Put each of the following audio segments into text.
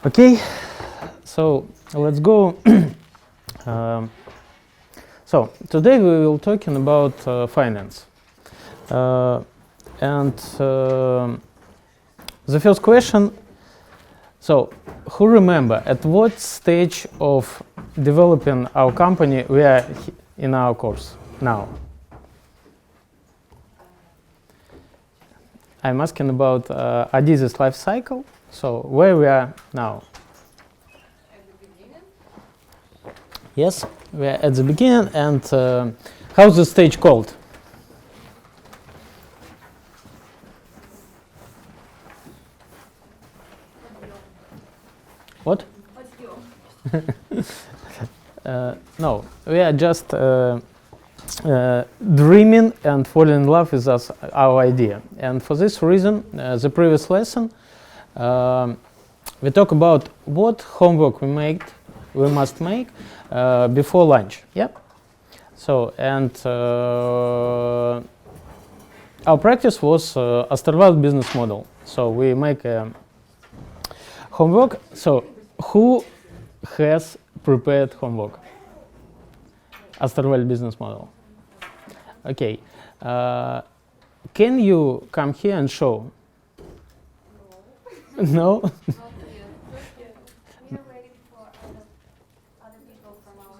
Okay, so let's go. So today we will talking about finance, and the first question. So, who remember at what stage of developing our company we are in our course now? I'm asking about Adiz's life cycle. So, where we are now? At the beginning? Yes, we are at the beginning. And how's the stage called? What? No, we are just dreaming and falling in love with our idea. And for this reason, the previous lesson, we talk about what homework we must make before lunch. Yeah. So and our practice was a survival business model. So we make a homework. So who has prepared homework? A survival business model. Okay. Can you come here and show? No? Not yet. We are waiting for other people from our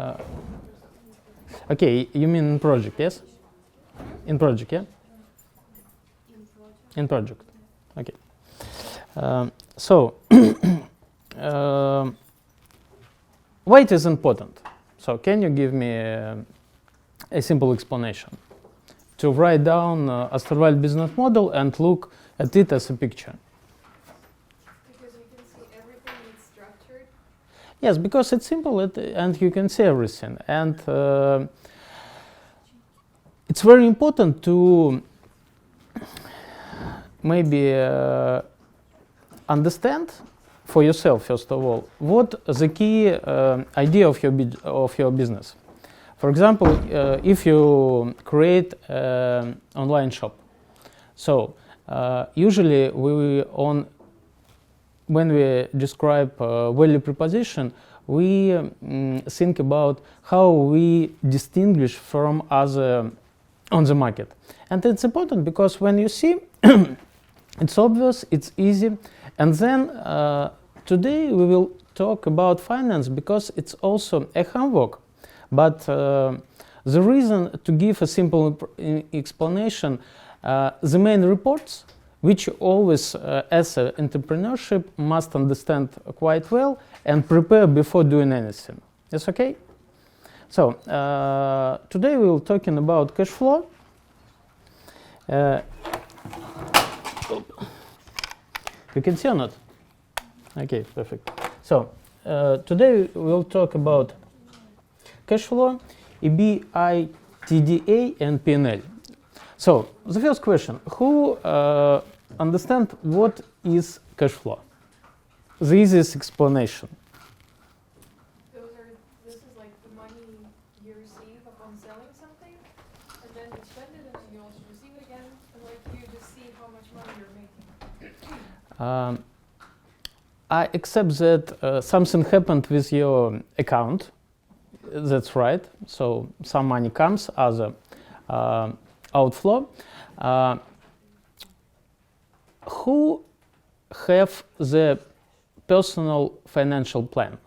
team. Okay, you mean in project, yes? In project, yeah? In project. Okay. So, why it is important? So, can you give me a simple explanation to write down a survival business model and look at it as a picture? Because you can see everything is structured. Yes, because it's simple and you can see everything. And it's very important to maybe understand for yourself, first of all, what the key idea of your business. For example, if you create an online shop, so usually when we describe value proposition, we think about how we distinguish from other on the market. And it's important because when you see, it's obvious, it's easy. And then today we will talk about finance because it's also a homework. But the reason to give a simple explanation, the main reports, which always as an entrepreneurship must understand quite well and prepare before doing anything. Yes, okay? So today we will talking about cash flow. You can see or not? Okay, perfect. So today we'll talk about cash flow, EBITDA and P&L. So the first question, who understand what is cash flow? The easiest explanation. This is like the money you receive upon selling something, and then you spend it, and then you also receive it again, and like you just see how much money you're making. I accept that something happened with your account. That's right. So some money comes as a outflow. Who have the personal financial plan,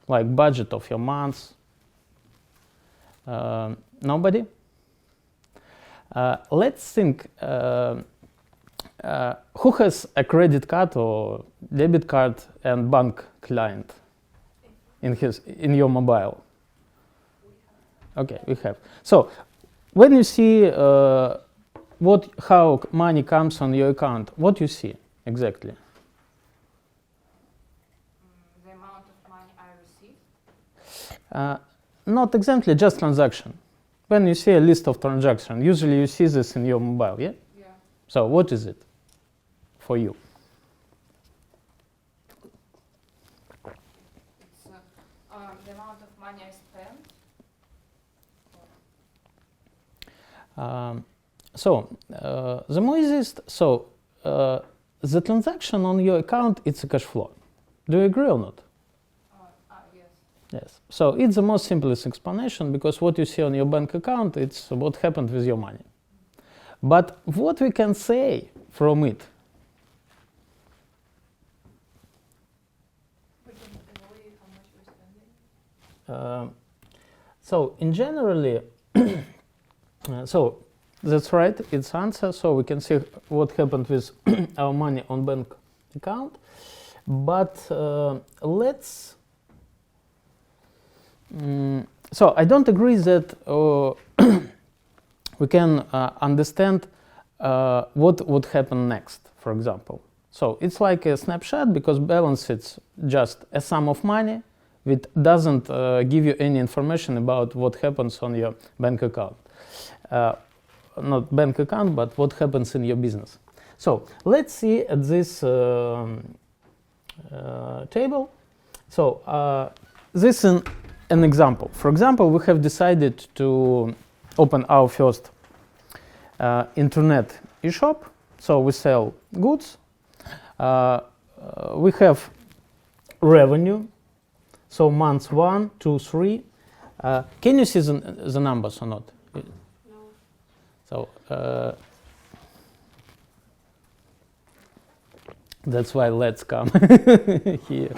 like budget of your months? Nobody? Let's think. Who has a credit card or debit card and bank client in your mobile? Okay, we have. So when you see how money comes on your account, what you see exactly? The amount of money I received. Not exactly, just transaction. When you see a list of transactions, usually you see this in your mobile, yeah? Yeah. So what is it for you? It's the amount of money I spent. The more easiest, so the transaction on your account, it's a cash flow. Do you agree or not? Yes. Yes. So it's the most simplest explanation, because what you see on your bank account, it's what happened with your money. But what we can say from it? We can evaluate how much we're spending. So in generally, so that's right, it's answer. So we can see what happened with our money on bank account. But let's. So I don't agree that we can understand what would happen next, for example. So it's like a snapshot, because balance it's just a sum of money. It doesn't give you any information about what happens on your bank account. Not bank account, but what happens in your business. So let's see at this table. So this is an example. For example, we have decided to open our first internet e-shop. So we sell goods. We have revenue. So months 1, 2, 3. Can you see the numbers or not? No. So that's why let's come here.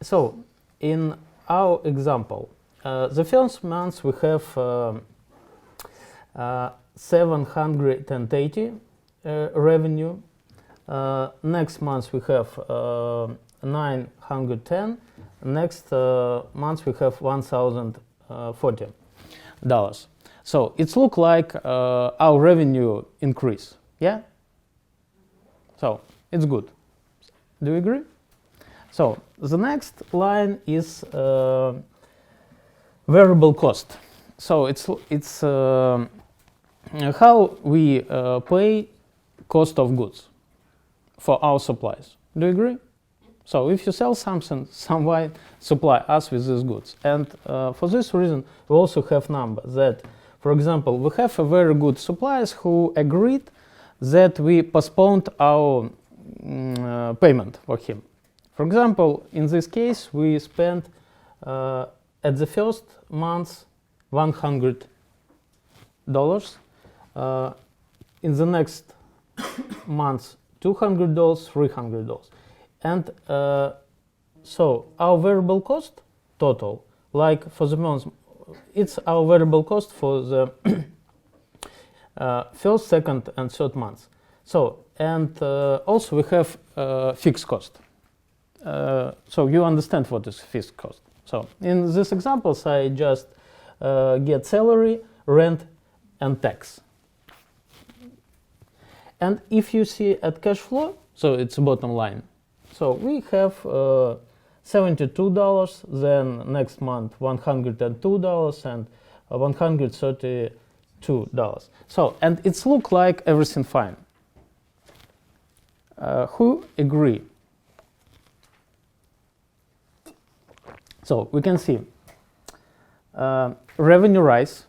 So in our example, the first month we have 780 revenue. Next month we have 910. Next month we have $1,040. So it's look like our revenue increase. Yeah. So it's good. Do you agree? So the next line is variable cost. So it's how we pay cost of goods for our supplies. Do you agree? So if you sell something, someone supply us with these goods. And for this reason, we also have numbers that, for example, we have a very good suppliers who agreed that we postponed our payment for him. For example, in this case, we spent at the first month $100. In the next month, $200, $300. And so our variable cost total, like for the month, it's our variable cost for the first, second, and third months. So, and also we have fixed cost. So you understand what is fixed cost. So in these examples, I just get salary, rent, and tax. And if you see at cash flow, so it's bottom line. So we have $72, then next month $102 and $132. So, and it's look like everything fine. Who agree? So we can see revenue rise.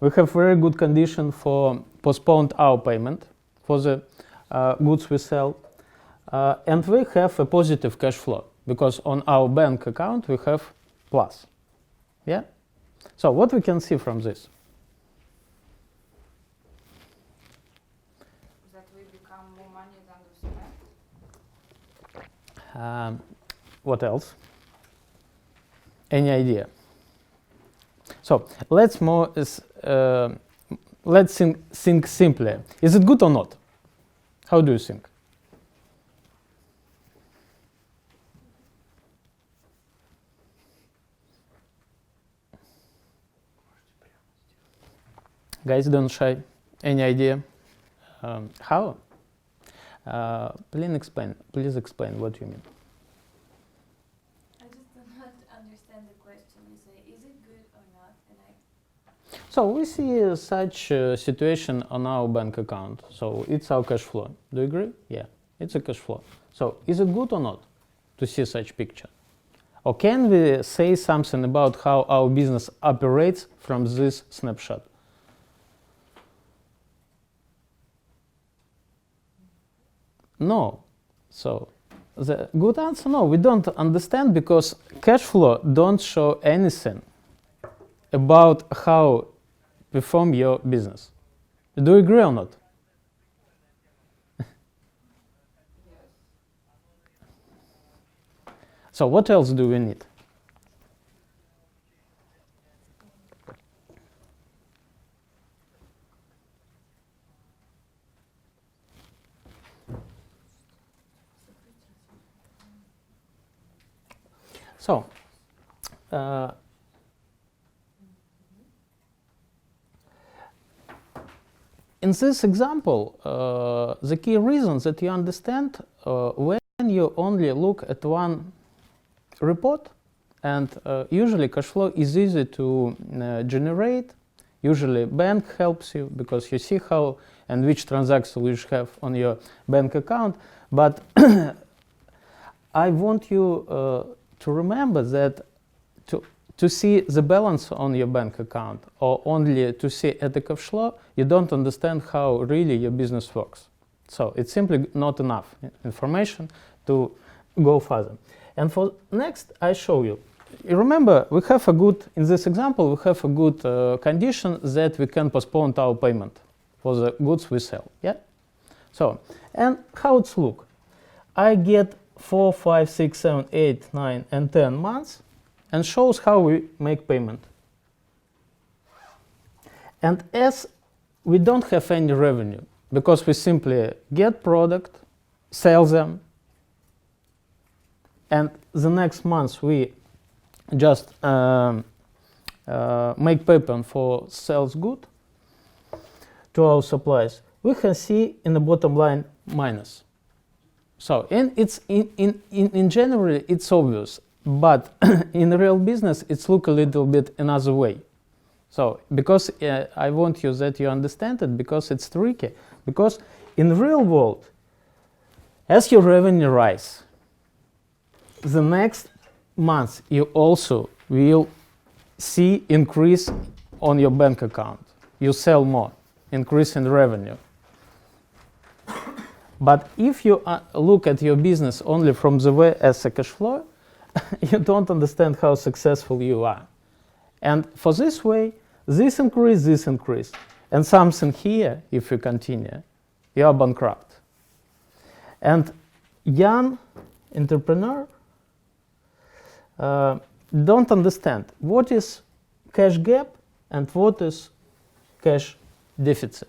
We have very good condition for postponed our payment for the goods we sell. And we have a positive cash flow because on our bank account we have plus. Yeah? So what we can see from this? That we become more money than we spend. What else? Any idea? So let's think simply. Is it good or not? How do you think? Guys, don't shy. Any idea? How? Please explain what you mean. I just do not understand the question. You say, is it good or not? And So we see such situation on our bank account. So it's our cash flow. Do you agree? Yeah, it's a cash flow. So is it good or not to see such picture? Or can we say something about how our business operates from this snapshot? No. So the good answer, no, we don't understand, because cash flow don't show anything about how perform your business. Do you agree or not? So what else do we need? So, in this example, the key reason that you understand when you only look at one report, and usually cash flow is easy to generate. Usually bank helps you because you see how and which transaction you have on your bank account. But I want you to remember that to see the balance on your bank account, or only to see at the cash flow, you don't understand how really your business works. So it's simply not enough information to go further. And for next, I show you. You remember, we have a good, in this example, we have a good condition that we can postpone our payment for the goods we sell. Yeah. So, and how it's look? I get 4, 5, 6, 7, 8, 9, and 10 months, and shows how we make payment. And as we don't have any revenue, because we simply get product, sell them, and the next month we just make payment for sales good to our suppliers, we can see in the bottom line minus. So in general it's obvious, but in real business it's look a little bit another way. So because I want you that you understand it, because it's tricky, because in the real world, as your revenue rise, the next month you also will see increase on your bank account. You sell more, increase in revenue. But if you look at your business only from the way as a cash flow, you don't understand how successful you are. And for this way, this increase, and something here, if you continue, you are bankrupt. And young entrepreneur don't understand what is cash gap and what is cash deficit.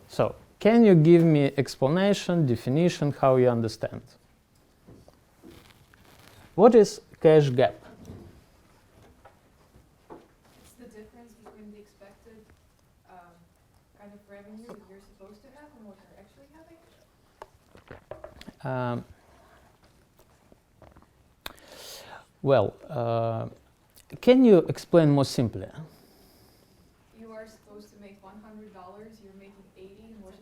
So, can you give me explanation, definition, how you understand? What is cash gap? It's the difference between the expected kind of revenue that you're supposed to have and what you're actually having. Can you explain more simply? You are supposed to make $100, you're making 80, and what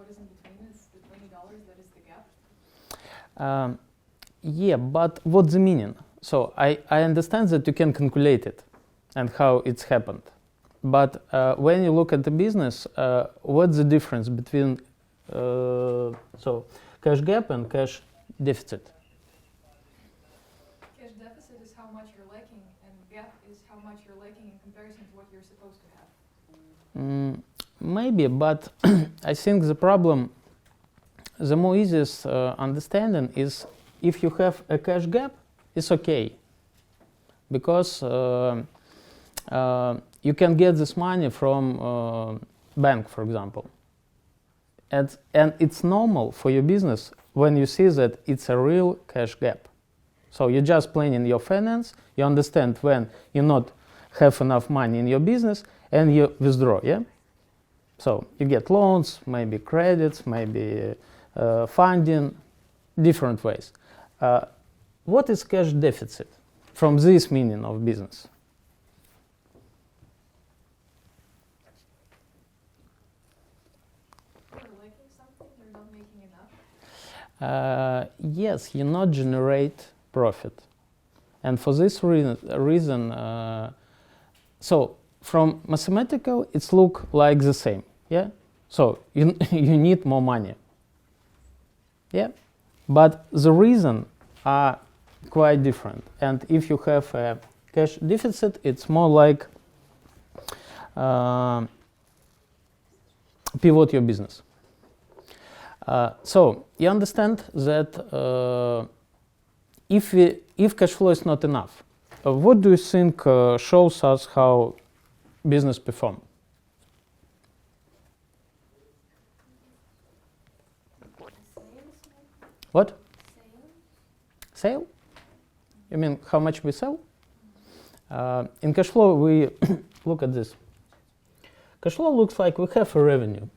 is in between? It's the $20 that is the gap. Yeah, but what's the meaning? So I understand that you can calculate it and how it's happened. But when you look at the business, what's the difference between so cash gap and cash deficit? Cash deficit is how much you're lacking, and gap is how much you're lacking in comparison to what you're supposed to have. Maybe, but I think the problem, the more easiest understanding is if you have a cash gap, it's okay. Because you can get this money from bank, for example. And it's normal for your business when you see that it's a real cash gap. So you're just planning your finance, you understand when you not have enough money in your business, and you withdraw, yeah? So you get loans, maybe credits, maybe funding, different ways. What is cash deficit from this meaning of business? You're lacking something, you're not making enough. Yes, you not generate profit. And for this reason, so from mathematical, it's look like the same, yeah? So you need more money, yeah? But the reason are quite different. And if you have a cash deficit, it's more like pivot your business. So you understand that if cash flow is not enough, what do you think shows us how business perform? What? Sale? You mean how much we sell? In cash flow, we look at this. Cash flow looks like we have a revenue.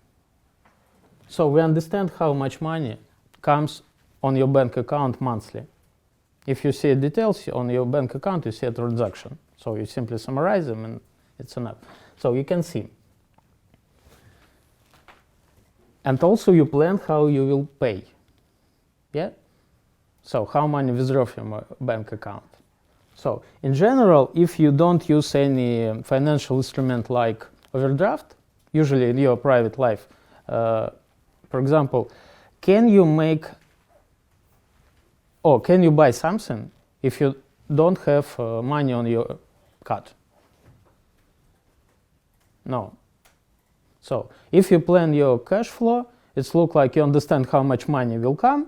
So we understand how much money comes on your bank account monthly. If you see details on your bank account, you see a transaction. So you simply summarize them and it's enough. So you can see. And also you plan how you will pay. Yeah? So how money withdraw from your bank account. So in general, if you don't use any financial instrument like overdraft, usually in your private life, for example, can you buy something if you don't have money on your card? No. So if you plan your cash flow, it's look like you understand how much money will come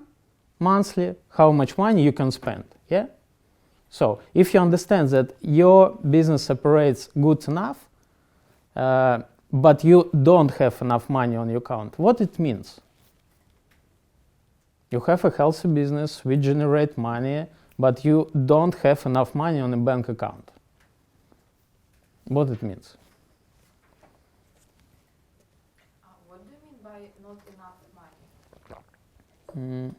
monthly, how much money you can spend. Yeah. So if you understand that your business operates good enough, but you don't have enough money on your account, what it means? You have a healthy business, we generate money, but you don't have enough money on a bank account. What it means? What do you mean by not enough money?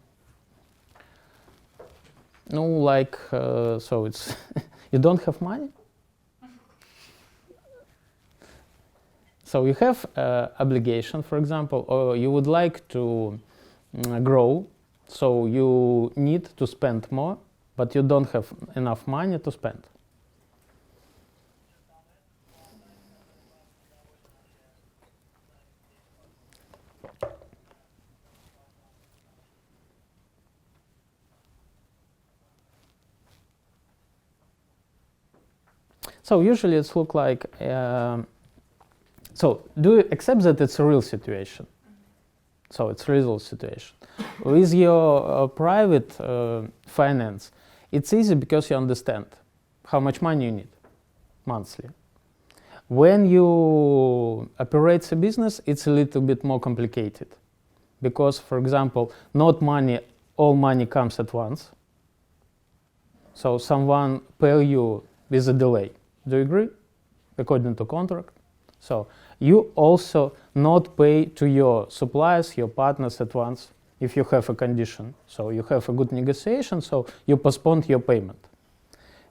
No, like, so it's, you don't have money? So you have obligation, for example, or you would like to grow, so you need to spend more, but you don't have enough money to spend. So usually it's look like, so do you accept that it's a real situation? So it's a real situation. With your private finance, it's easy because you understand how much money you need monthly. When you operate a business, it's a little bit more complicated because, for example, not money, all money comes at once. So someone pay you with a delay. Do you agree? According to contract. So you also not pay to your suppliers, your partners at once if you have a condition. So you have a good negotiation, so you postpone your payment.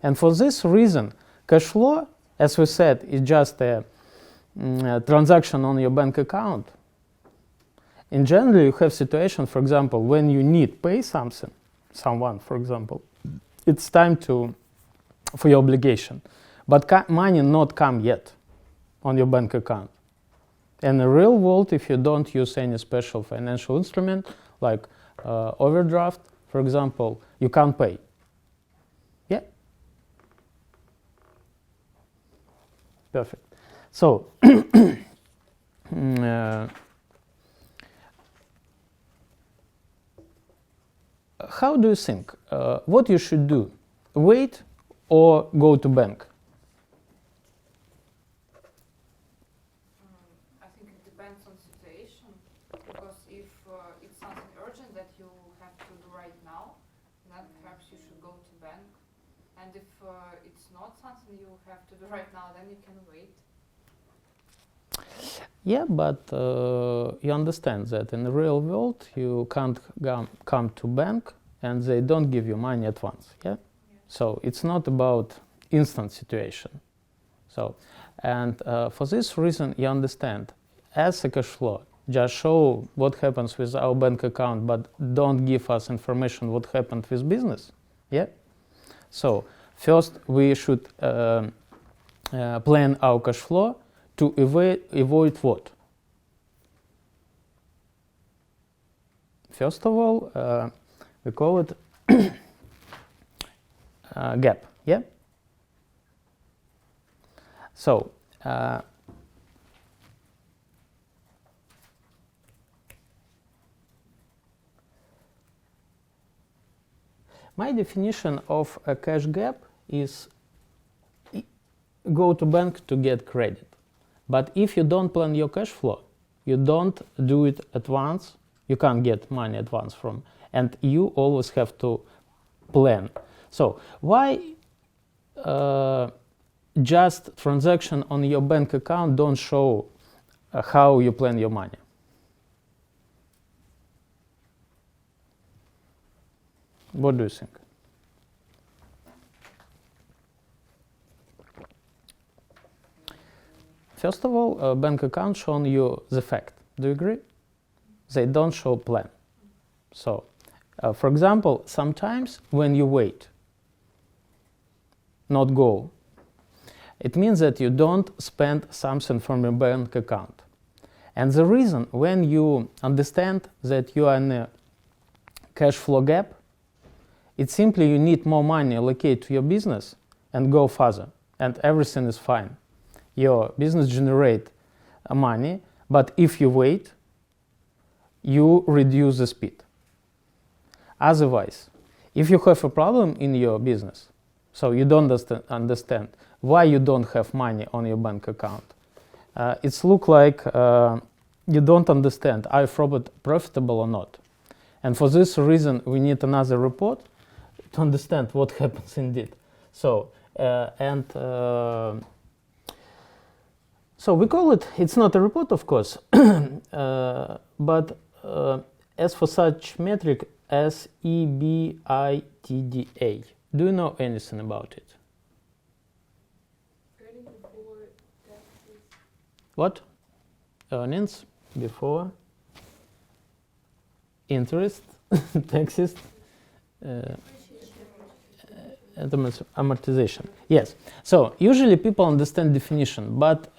And for this reason, cash flow, as we said, is just a transaction on your bank account. In general, you have situation, for example, when you need pay something, someone, for example, it's time for your obligation. But money not come yet on your bank account. In the real world, if you don't use any special financial instrument like overdraft, for example, you can't pay. Yeah? Perfect. So, how do you think? What you should do? Wait or go to bank? I think it depends on situation, because if it's something urgent that you have to do right now, then perhaps you should go to bank. And if it's not something you have to do right now, then you can wait. Yeah, but you understand that in the real world you can't come to bank and they don't give you money at once. Yeah? So it's not about instant situation. So, and for this reason, you understand, as a cash flow, just show what happens with our bank account, but don't give us information what happened with business. Yeah. So First, we should plan our cash flow to avoid what? First of all, we call it gap. Yeah. So. My definition of a cash gap is go to bank to get credit. But if you don't plan your cash flow, you don't do it at once, you can't get money at once from, and you always have to plan. So why just transaction on your bank account don't show how you plan your money? What do you think? First of all, a bank account shows you the fact. Do you agree? They don't show plan. So, for example, sometimes when you wait, not go, it means that you don't spend something from your bank account. And the reason, when you understand that you are in a cash flow gap, it's simply you need more money allocated to your business and go further, and everything is fine. Your business generates money, but if you wait, you reduce the speed. Otherwise, if you have a problem in your business, so you don't understand why you don't have money on your bank account, it's look like you don't understand are you profitable or not. And for this reason, we need another report to understand what happens indeed. So, so we call it, it's not a report, of course, but as for such metric as EBITDA. Do you know anything about it? Earning before taxes. What? Earnings before interest, taxes, and amortization. Yes. So usually people understand definition, but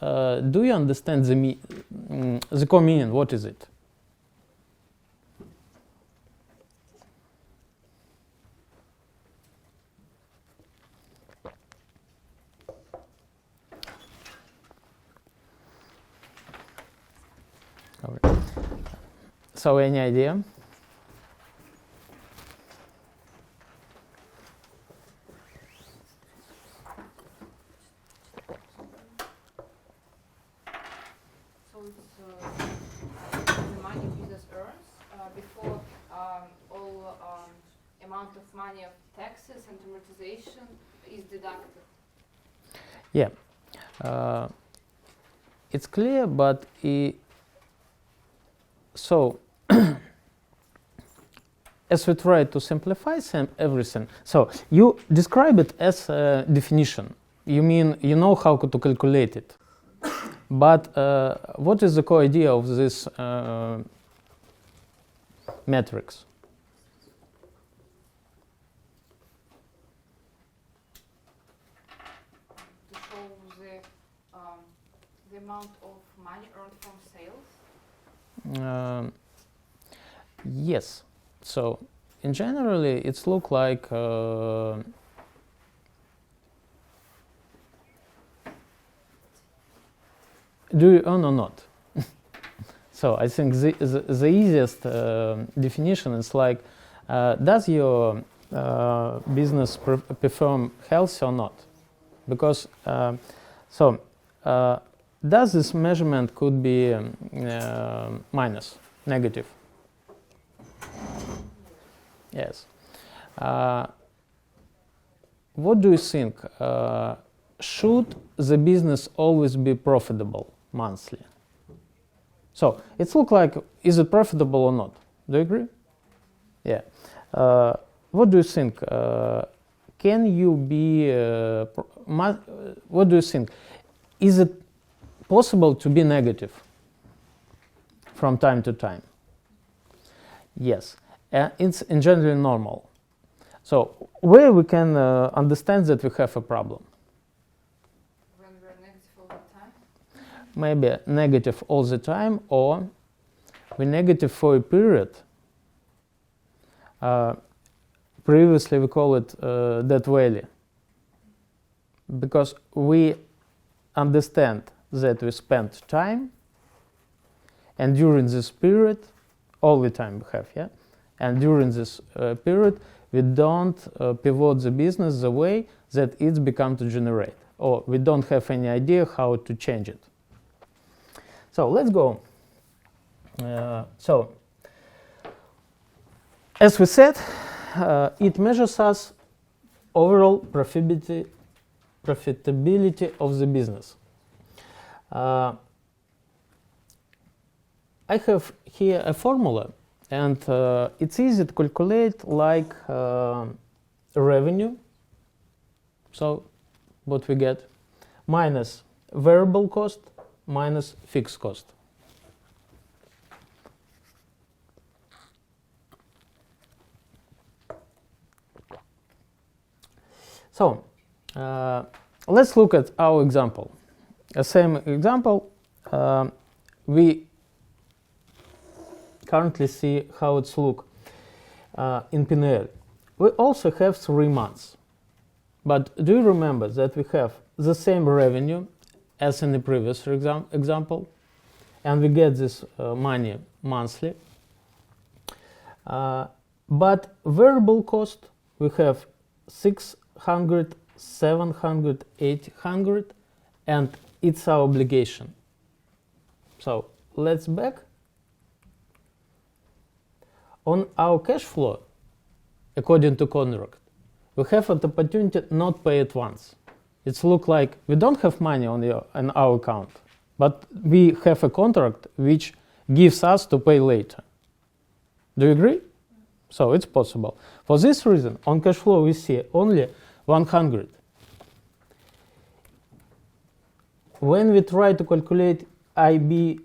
do you understand the core meaning? What is it? All right. So any idea? The money business earns before all amount of money of taxes and amortization is deducted. Yeah, it's clear, but so as we try to simplify everything, so you describe it as a definition. You mean you know how to calculate it. But what is the core idea of this metrics? To show the amount of money earned from sales? Yes. So in generally, it's look like do you earn or not? So I think the easiest definition is like, does your business perform healthy or not? Because does this measurement could be minus, negative? Yes. What do you think? Should the business always be profitable monthly? So it's look like, is it profitable or not? Do you agree? Yeah. What do you think? Can you be? What do you think? Is it possible to be negative from time to time? Yes. It's in general normal. So where we can understand that we have a problem? When we're negative all the time. Maybe negative all the time, or we're negative for a period. Previously we call it debt valley, because we understand that we spent time, and during this period, all the time we have, yeah, and during this period we don't pivot the business the way that it's become to generate, or we don't have any idea how to change it. So let's go. So as we said, it measures us overall profitability of the business. I have here a formula, and it's easy to calculate like revenue. So what we get minus variable cost minus fixed cost. So let's look at our example. The same example, we currently see how it's look in P&L. We also have 3 months. But do you remember that we have the same revenue as in the previous example, and we get this money monthly. But variable cost, we have 600, 700, 800, and it's our obligation. So let's back. On our cash flow, according to contract, we have an opportunity not pay at once. It's look like we don't have money on our account, but we have a contract which gives us to pay later. Do you agree? So it's possible. For this reason, on cash flow we see only 100. When we try to calculate EBITDA,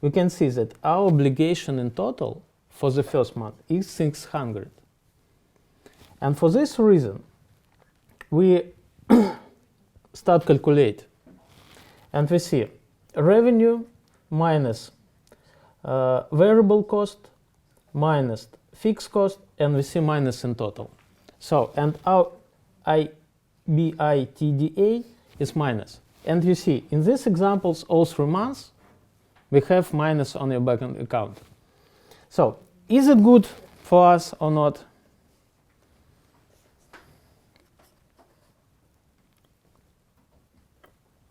we can see that our obligation in total for the first month is 600. And for this reason, we start calculate, and we see revenue minus variable cost minus fixed cost, and we see minus in total. So, and our EBITDA is minus. And you see, in these examples, all 3 months, we have minus on your bank account. So, is it good for us or not?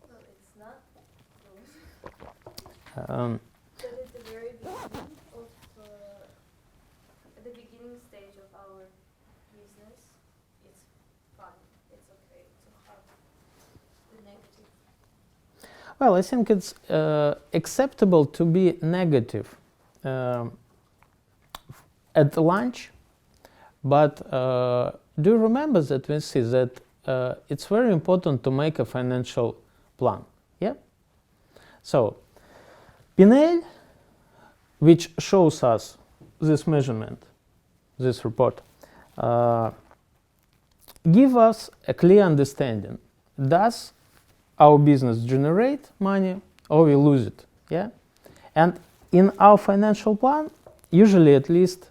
Well, it's not good. Um, But at the very beginning of, at the beginning stage of our business, it's fine. It's okay to have the negative. well, I think it's acceptable to be negative at lunch, but do you remember that we see that it's very important to make a financial plan, yeah? So, P&L, which shows us this measurement, this report, give us a clear understanding. Does our business generate money or we lose it, yeah? And in our financial plan, usually at least,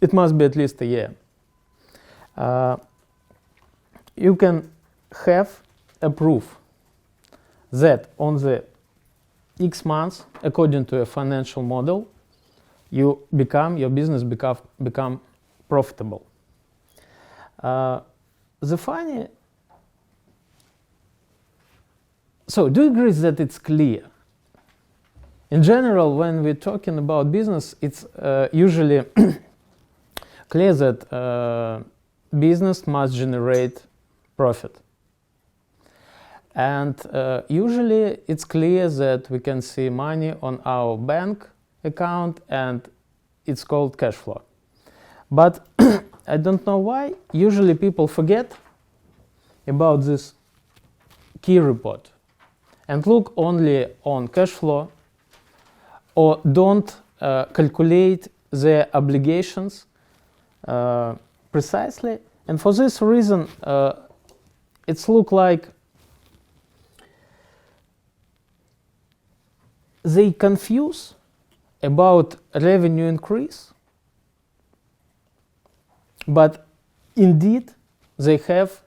it must be at least a year. You can have a proof that on the X months, according to a financial model, your business become profitable. So do you agree that it's clear? In general, when we're talking about business, it's usually clear that business must generate profit. And usually it's clear that we can see money on our bank account, and it's called cash flow. But I don't know why, usually people forget about this key report and look only on cash flow, or don't calculate their obligations precisely, and for this reason it's look like they confuse about revenue increase, but indeed they have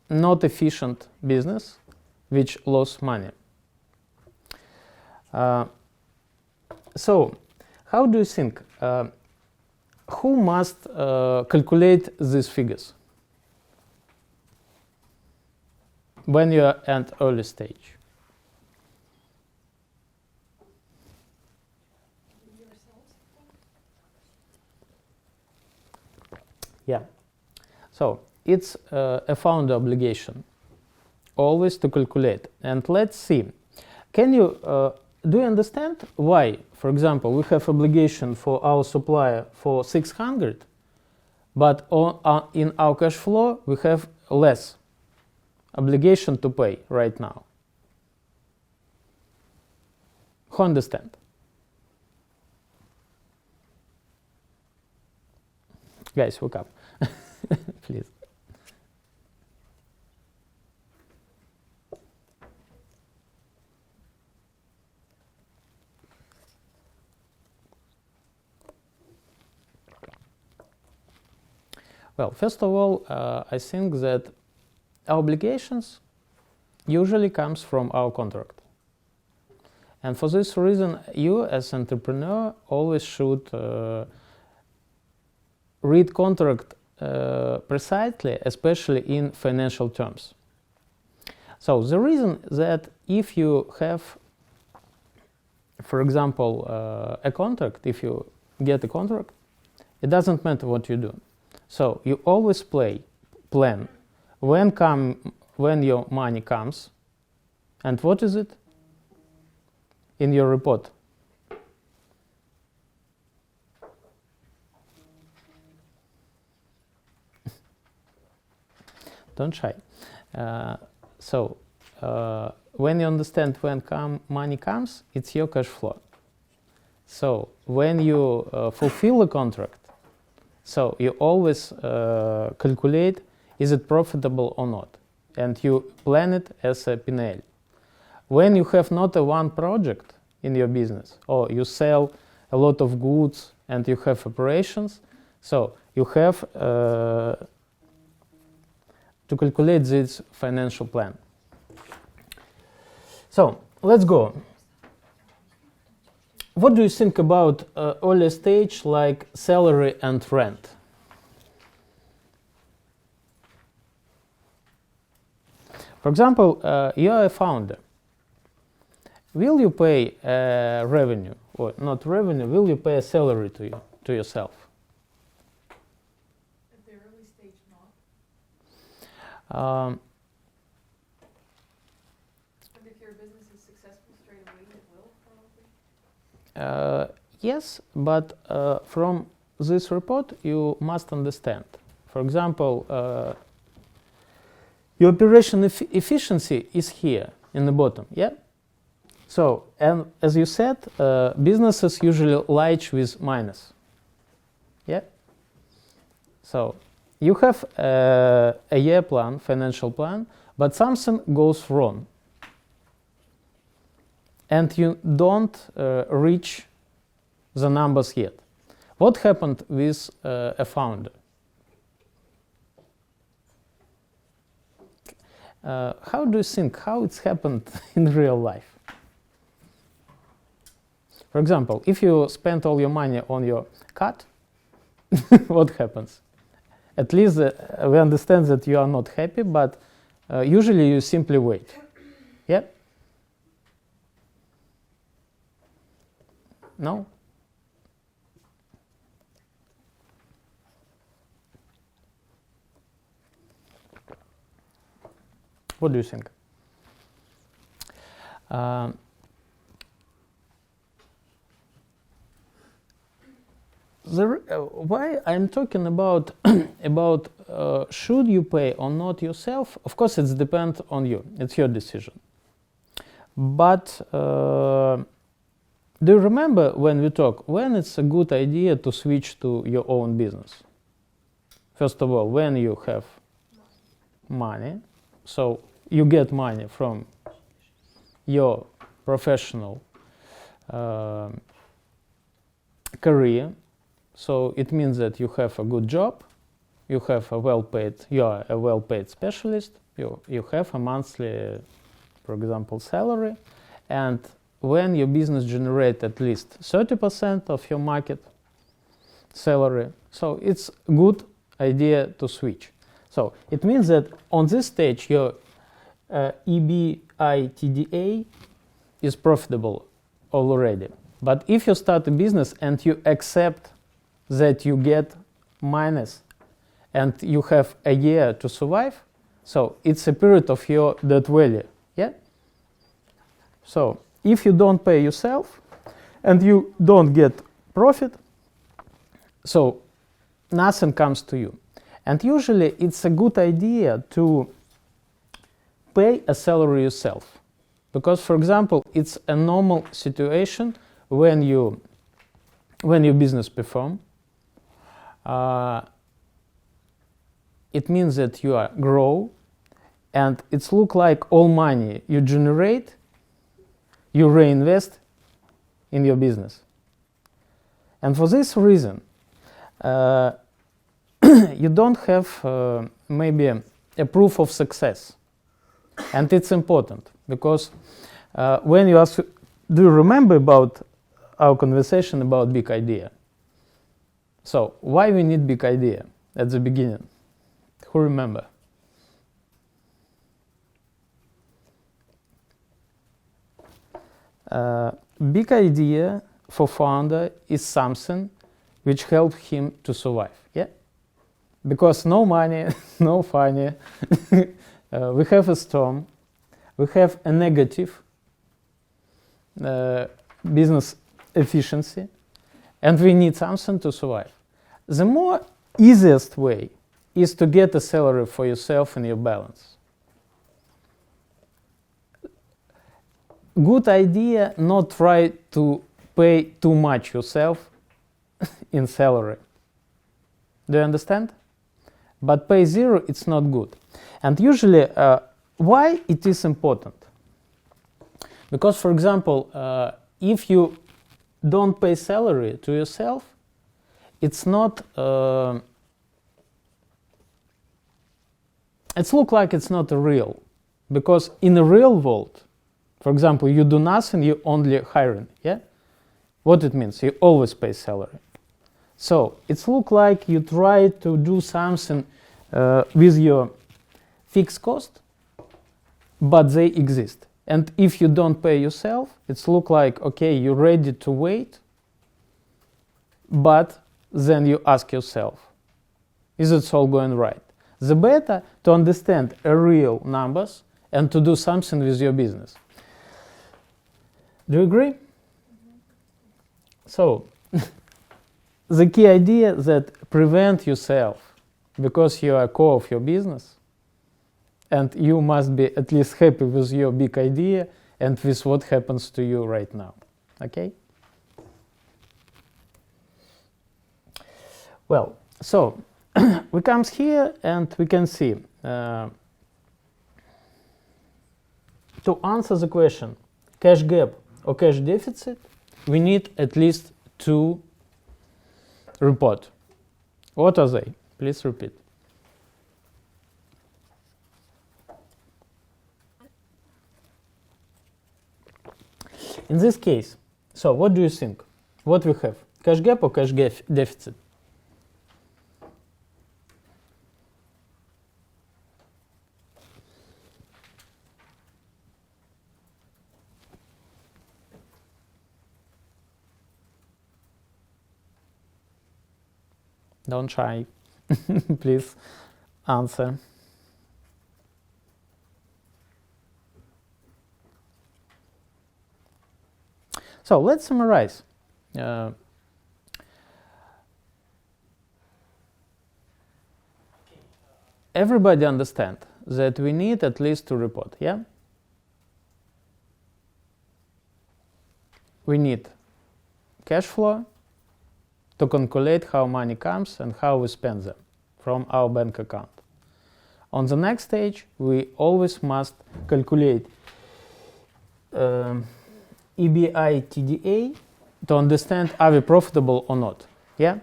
not efficient business which lost money. So how do you think who must calculate these figures when you are at early stage? Yeah, so it's a founder obligation always to calculate. And let's see, can you do you understand why, for example, we have obligation for our supplier for 600, but in our cash flow we have less obligation to pay right now? Who understand? Guys, wake up, please. Well, first of all, I think that our obligations usually comes from our contract. And for this reason, you as entrepreneur always should read contract precisely, especially in financial terms. So the reason that if you have, for example, a contract, if you get a contract, it doesn't matter what you do. So you always plan when your money comes, and what is it in your report? Don't shy. So when you understand when money comes, it's your cash flow. So when you fulfill the contract, so you always calculate is it profitable or not, and you plan it as a P&L. When you have not a one project in your business, or you sell a lot of goods and you have operations, so you have to calculate this financial plan. So let's go. What do you think about early stage like salary and rent? For example, you are a founder. Will you pay revenue, or not revenue, will you pay a salary to yourself? At the early stage, not. And if your business is successful straight away, it will probably? Yes, but from this report you must understand. For example, your operation efficiency is here in the bottom, yeah? So, and as you said, businesses usually lie with minus, yeah? So, you have a year plan, financial plan, but something goes wrong. And you don't reach the numbers yet. What happened with a founder? How do you think how it's happened in real life? For example, if you spend all your money on your cat, what happens? At least we understand that you are not happy, but usually you simply wait. Yeah? No? What do you think? Why I'm talking about about should you pay or not yourself? Of course, it depends on you. It's your decision. But do you remember when we talk, when it's a good idea to switch to your own business? First of all, when you have money, so you get money from your professional career, so it means that you have a good job, you have a you are a well-paid specialist, you have a monthly, for example, salary, and when your business generates at least 30% of your market salary, so it's a good idea to switch. So it means that on this stage your EBITDA is profitable already. But if you start a business and you accept that you get minus and you have a year to survive, so it's a period of your debt value. Yeah? So if you don't pay yourself and you don't get profit, so nothing comes to you. And usually it's a good idea to pay a salary yourself. Because, for example, it's a normal situation when your business performs. It means that you are grow, and it's look like all money you generate, you reinvest in your business. And for this reason, you don't have maybe a proof of success. And it's important because when you ask, do you remember about our conversation about big idea? So why we need big idea at the beginning? Who remember? Big idea for founder is something which helps him to survive. Yeah, because no money, no funny. We have a storm. We have a negative business efficiency, and we need something to survive. The more easiest way is to get a salary for yourself and your balance. Good idea not try to pay too much yourself in salary. Do you understand? But pay zero, it's not good. And usually, why it is important? Because, for example, if you don't pay salary to yourself, it's not. It's look like it's not real, because in the real world, for example, you do nothing, you only hiring. Yeah, what it means? You always pay salary. So it's look like you try to do something with your fixed cost, but they exist. And if you don't pay yourself, it's look like, okay, you're ready to wait, but then you ask yourself, is it all going right? The better to understand a real numbers and to do something with your business. Do you agree? So, the key idea that prevent yourself because you are core of your business, and you must be at least happy with your big idea and with what happens to you right now. Okay? Well, so we come here and we can see to answer the question cash gap or cash deficit, we need at least two reports. What are they? Please repeat. In this case, so what do you think? What we have? Cash gap or cash deficit? Don't try. Please answer. So let's summarize. Everybody understand that we need at least two reports, yeah? We need cash flow to calculate how money comes and how we spend them from our bank account. On the next stage, we always must calculate EBITDA to understand are we profitable or not. Yeah?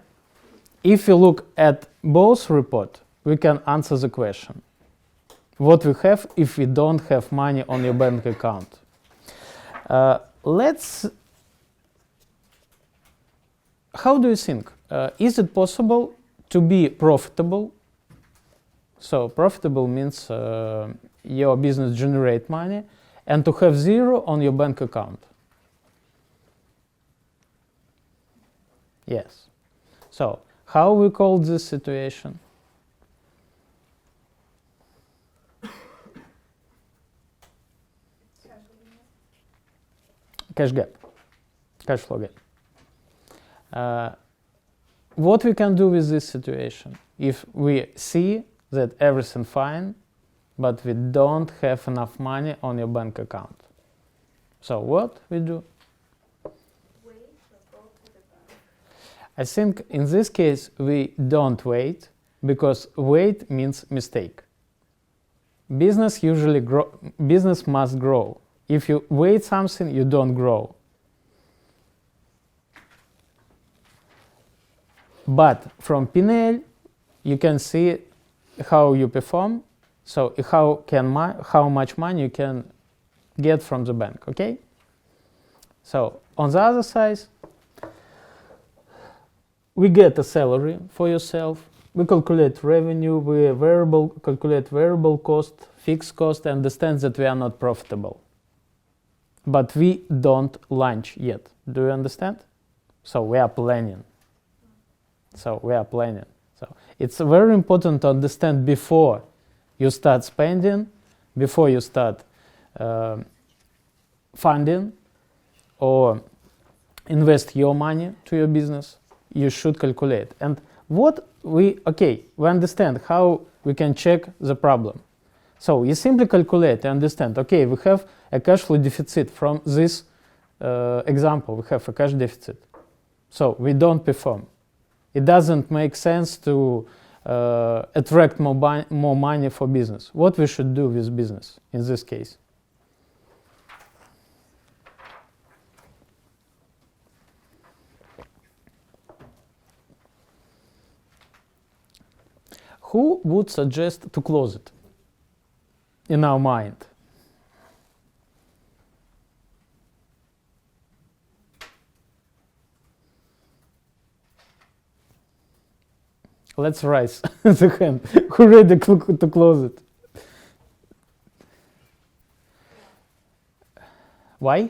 If we look at both reports, we can answer the question. What we have if we don't have money on your bank account? How do you think? Is it possible to be profitable? So profitable means your business generate money and to have zero on your bank account. Yes. So how we call this situation? Cash gap, cash flow gap. What we can do with this situation if we see that everything fine, but we don't have enough money on your bank account? So what we do? Wait or go to the bank. I think in this case we don't wait, because wait means mistake. Business must grow. If you wait something, you don't grow. But from P&L, you can see how you perform, so how much money you can get from the bank, okay? So on the other side, we get a salary for yourself, we calculate revenue, we calculate variable cost, fixed cost, and understand that we are not profitable. But we don't launch yet. Do you understand? So we are planning. So it's very important to understand before you start spending, before you start funding or invest your money to your business, you should calculate. And we understand how we can check the problem. So you simply calculate and understand, okay, we have a cash flow deficit from this example, we have a cash deficit. So we don't perform. It doesn't make sense to attract more money for business. What we should do with business in this case? Who would suggest to close it in our mind? Let's raise the hand. Who ready to close it? Why?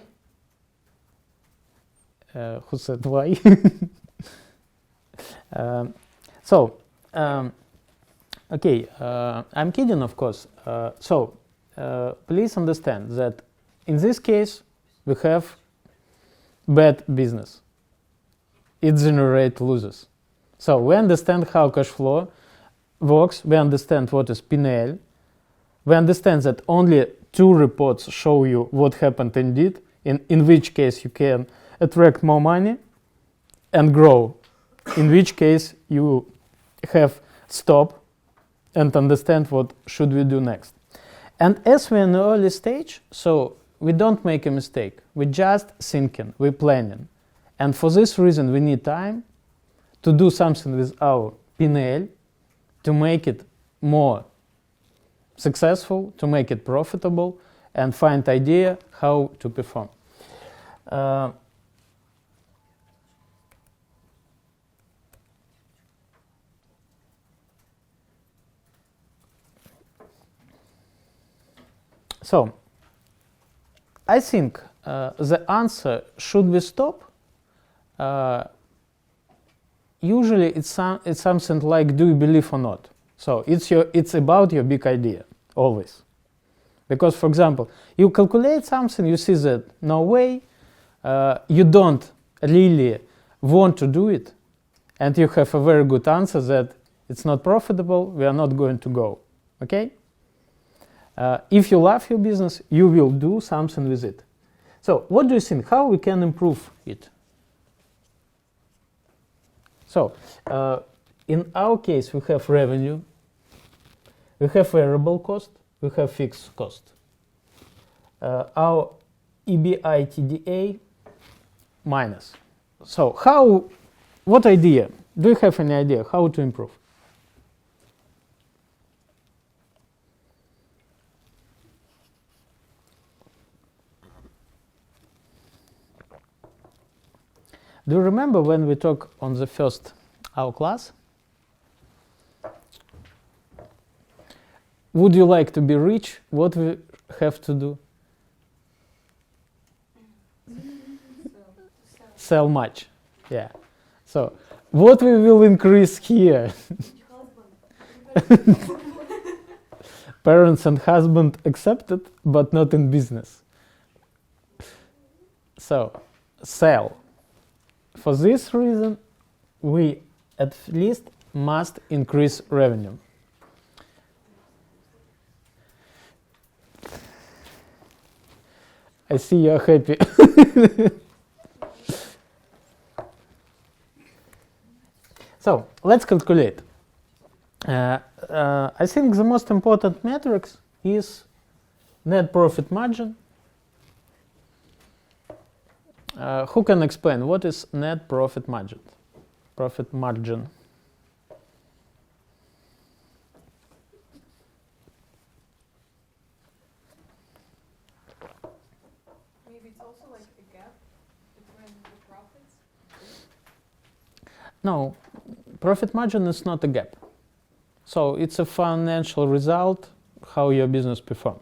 Who said why? Okay, I'm kidding, of course. Please understand that in this case, we have bad business. It generates losers. So we understand how cash flow works. We understand what is P&L. We understand that only 2 reports show you what happened indeed, in which case you can attract more money and grow, in which case you have stop and understand what should we do next. And as we're in the early stage, so we don't make a mistake. We're just thinking, we're planning. And for this reason, we need time to do something with our P&L, to make it more successful, to make it profitable, and find idea how to perform. So, I think the answer, should we stop? Usually it's something like, do you believe or not? So it's about your big idea, always. Because, for example, you calculate something, you see that no way, you don't really want to do it, and you have a very good answer that it's not profitable, we are not going to go, okay? If you love your business, you will do something with it. So what do you think? How we can improve it? So, in our case, we have revenue, we have variable cost, we have fixed cost. Our EBITDA minus. So, what idea? Do you have any idea how to improve? Do you remember when we talked on the first our class? Would you like to be rich? What we have to do? Sell much. Yeah. So what we will increase here? Parents and husband accepted, but not in business. So sell. For this reason, we at least must increase revenue. I see you're happy. So let's calculate. I think the most important metrics is net profit margin. Who can explain what is net profit margin? Profit margin. Maybe it's also like a gap between the profits. No, profit margin is not a gap. So it's a financial result how your business performs.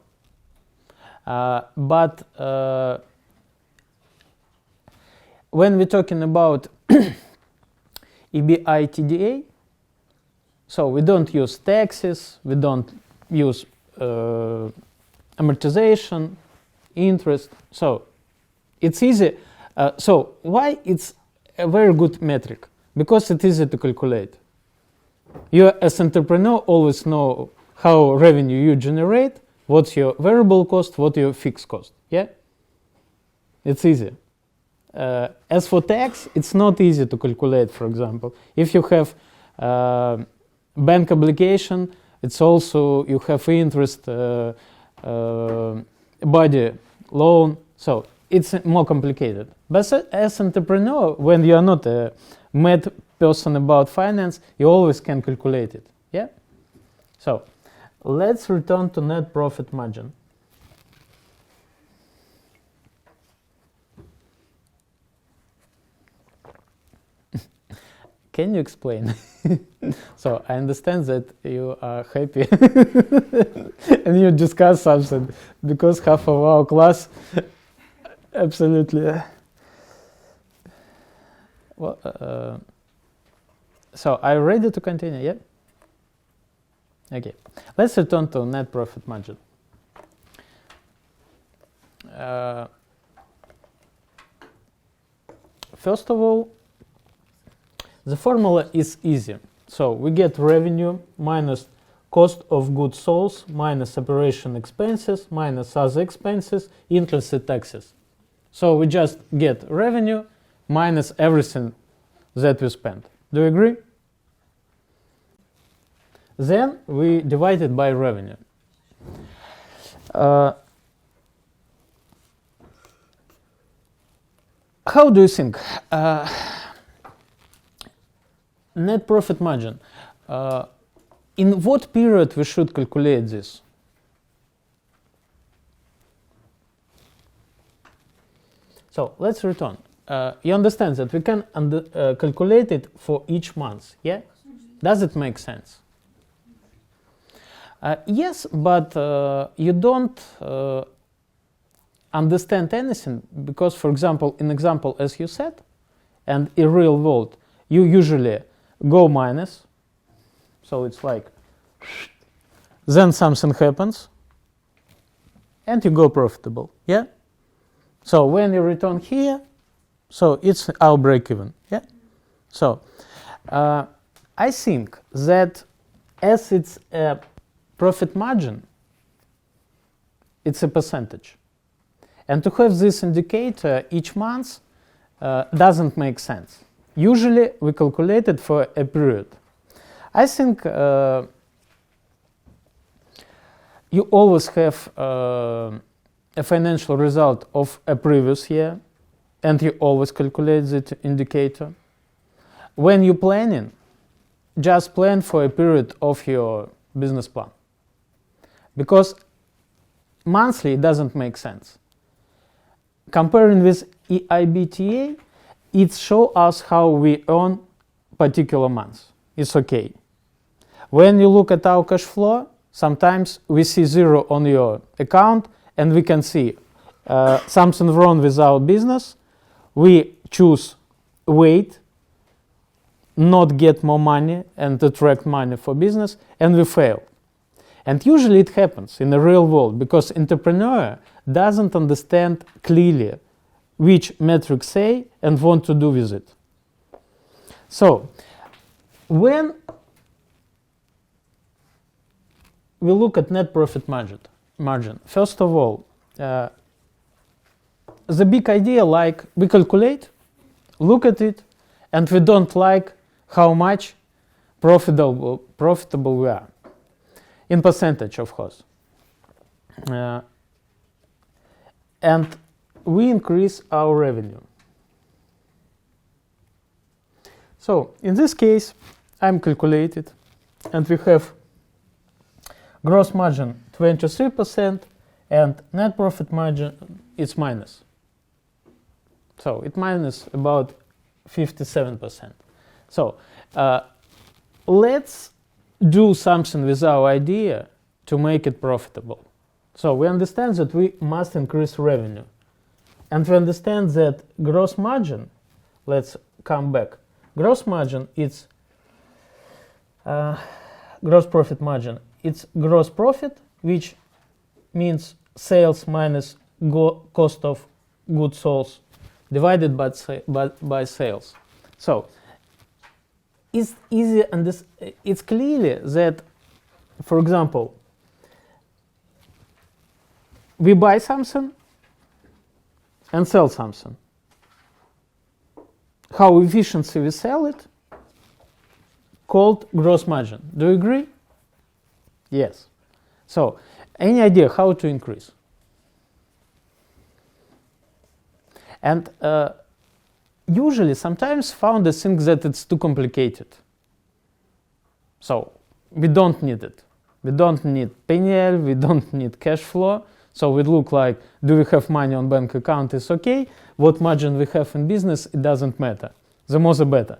But when we're talking about EBITDA, so we don't use taxes, we don't use amortization, interest. So it's easy. So why it's a very good metric? Because it's easy to calculate. You as entrepreneur always know how revenue you generate, what's your variable cost, what your fixed cost. Yeah, it's easy. As for tax, it's not easy to calculate. For example, if you have bank obligation, it's also you have interest, body loan. So it's more complicated. But as entrepreneur, when you are not a mad person about finance, you always can calculate it. Yeah. So let's return to net profit margin. Can you explain? So I understand that you are happy and you discuss something because half of our class absolutely. Well, so are you ready to continue? Yeah. Okay. Let's return to net profit margin. First of all, the formula is easy. So we get revenue minus cost of goods sold minus operation expenses minus other expenses, interest and taxes. So we just get revenue minus everything that we spent. Do you agree? Then we divide it by revenue. How do you think? Net profit margin. In what period we should calculate this? So let's return. You understand that we can calculate it for each month, yeah? Does it make sense? Yes, but you don't understand anything because, for example, in example as you said, and in real world, you usually go minus, so it's like, then something happens, and you go profitable, yeah? So when you return here, so it's our break even, yeah? So I think that as it's a profit margin, it's a percentage. And to have this indicator each month doesn't make sense. Usually we calculate it for a period. I think you always have a financial result of a previous year, and you always calculate the indicator. When you're planning, just plan for a period of your business plan, because monthly it doesn't make sense. Comparing with EBITDA, it shows us how we earn particular months. It's okay. When you look at our cash flow, sometimes we see zero on your account and we can see something wrong with our business. We choose wait, not get more money and attract money for business, and we fail. And usually it happens in the real world because entrepreneur doesn't understand clearly which metrics say and want to do with it. So when we look at net profit margin, first of all, the big idea, like we calculate, look at it, and we don't like how much profitable we are, in percentage, of course. And we increase our revenue. So in this case, I'm calculated, and we have gross margin 23% and net profit margin is minus. So it minus about 57%. So let's do something with our idea to make it profitable. So we understand that we must increase revenue. And we understand that gross margin, let's come back. Gross margin, it's gross profit margin. It's gross profit, which means sales minus cost of goods sold divided by sales. So it's easy, and it's clearly that, for example, we buy something and sell something. How efficiently we sell it, called gross margin. Do you agree? Yes. So, any idea how to increase? And usually, sometimes founders think that it's too complicated. So, we don't need it. We don't need P&L, we don't need cash flow. So it look like, do we have money on bank account is okay. What margin we have in business, it doesn't matter. The more the better.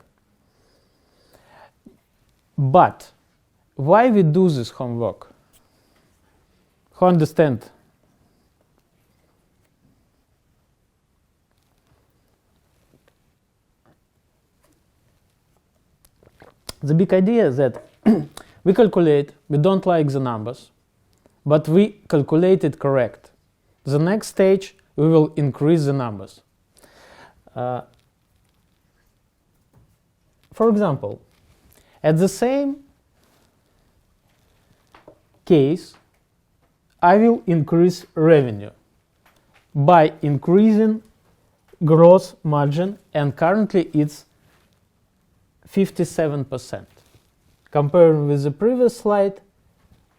But why we do this homework? Who understand? The big idea is that we calculate, we don't like the numbers, but we calculate it correct. The next stage, we will increase the numbers. For example, at the same case, I will increase revenue by increasing gross margin, and currently it's 57%. Comparing with the previous slide,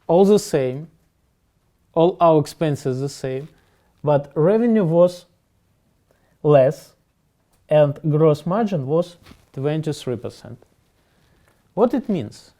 all the same, all our expenses the same, but revenue was less and gross margin was 23%. What it means?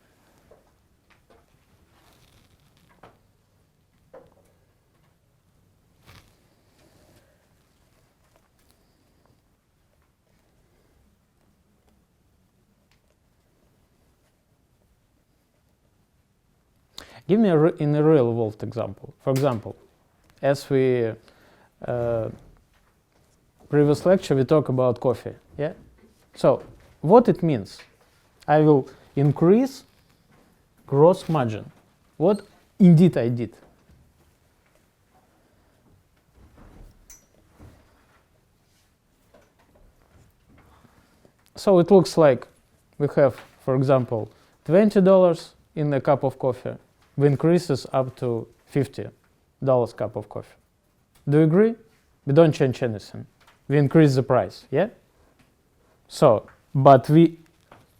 Give me in a real world example. For example, as we previous lecture we talk about coffee. Yeah. So what it means? I will increase gross margin. What indeed I did? So it looks like we have, for example, $20 in a cup of coffee. We increases up to $50 cup of coffee. Do you agree? We don't change anything. We increase the price, yeah? So but we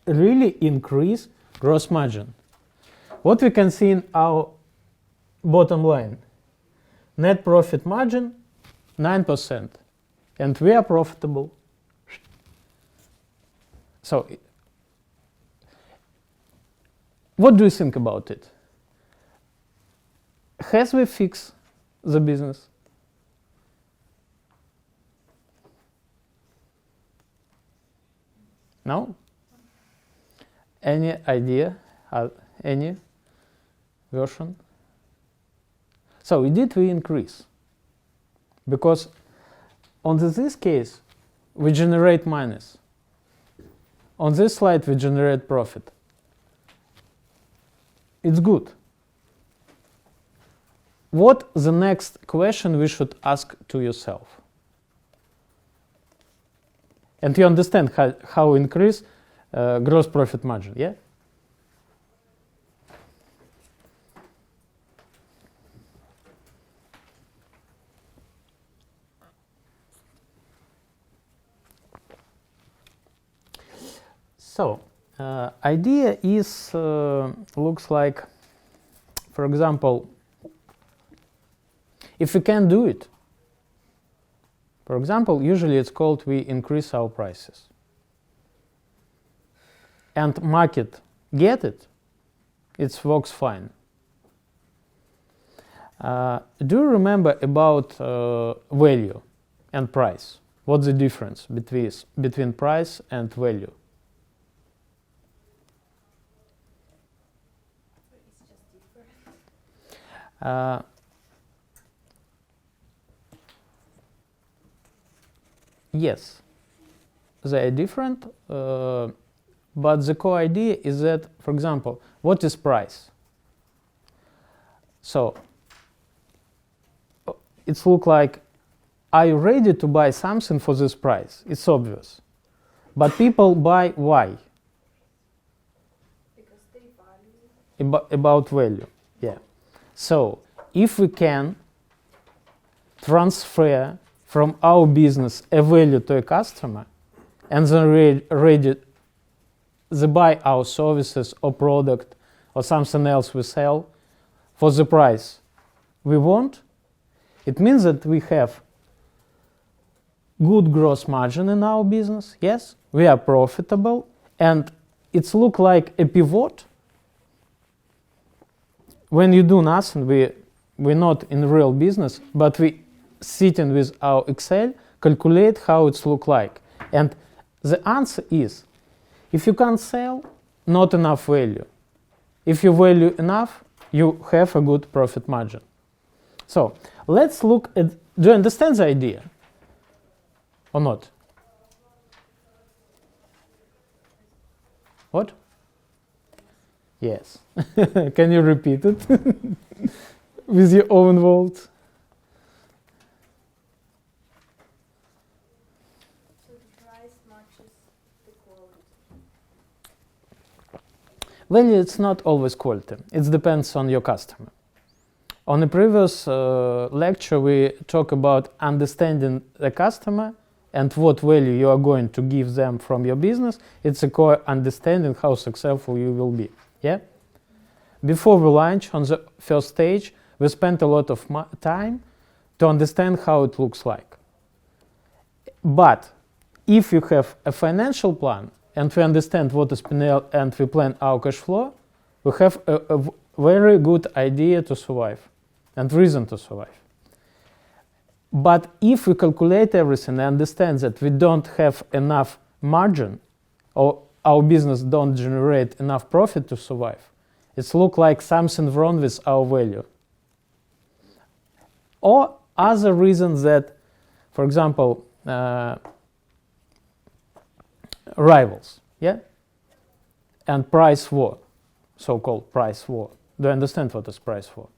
really increase gross margin. What we can see in our bottom line, net profit margin 9%, and we are profitable. So what do you think about it? Has we fixed the business? No? Any idea? Any version? So we increase? Because on this case, we generate minus. On this slide, we generate profit. It's good. What the next question we should ask to yourself? And you understand how increase gross profit margin, yeah? So, idea is, looks like, for example, if we can do it, for example, usually it's called we increase our prices. And market get it, it works fine. Do you remember about value and price? What's the difference between price and value? It's just different. Yes, they are different, but the core idea is that, for example, what is price? So, it's look like, are you ready to buy something for this price? It's obvious. But people buy why? Because they value. About value, yeah. So, if we can transfer from our business a value to a customer, and then ready they buy our services or product or something else we sell for the price we want, it means that we have good gross margin in our business, yes, we are profitable, and it's look like a pivot. When you do nothing, we're not in real business, but we sitting with our Excel, calculate how it's look like. And the answer is, if you can't sell, not enough value. If you value enough, you have a good profit margin. So let's look at, do you understand the idea or not? What? Yes. Can you repeat it with your own words? Value, it's not always quality. It depends on your customer. On the previous lecture, we talked about understanding the customer and what value you are going to give them from your business. It's a core understanding how successful you will be. Yeah? Before we launch on the first stage, we spent a lot of time to understand how it looks like. But if you have a financial plan, and we understand what is P&L and we plan our cash flow, we have a very good idea to survive and reason to survive. But if we calculate everything and understand that we don't have enough margin or our business don't generate enough profit to survive, it's look like something wrong with our value. Or other reasons that, for example, rivals, yeah, and price war, so-called price war. Do you understand what is price war?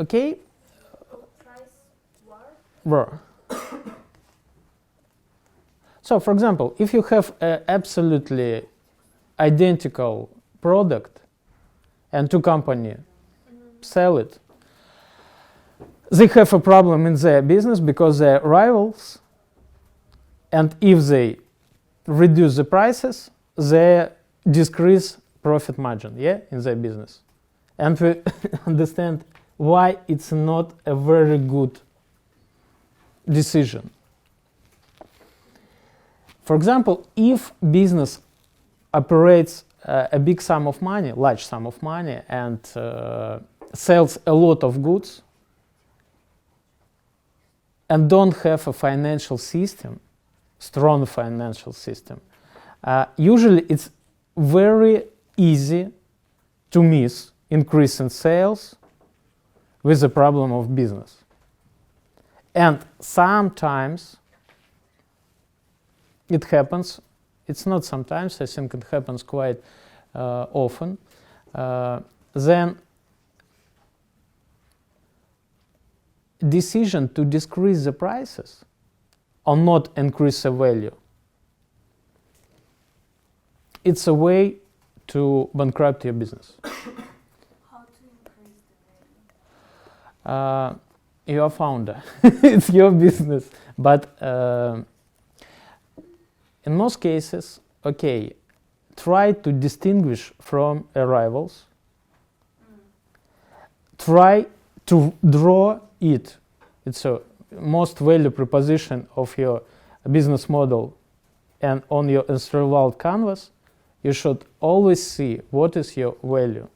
Okay. Price war? War. So, for example, if you have an absolutely identical product and two companies sell it, they have a problem in their business because they're rivals, and if they reduce the prices, they decrease profit margin, yeah, in their business. And we understand why it's not a very good decision. For example, if business operates a big sum of money, large sum of money, and sells a lot of goods, and don't have a financial system, strong financial system, usually it's very easy to miss increase in sales with the problem of business. And sometimes it happens, it's not sometimes, I think it happens quite often, then decision to decrease the prices or not increase the value, it's a way to bankrupt your business. How to increase the value? You're a founder, it's your business. But in most cases, okay, try to distinguish from rivals. Try to draw it. It's a most value proposition of your business model, and on your instrumental canvas, you should always see what is your value.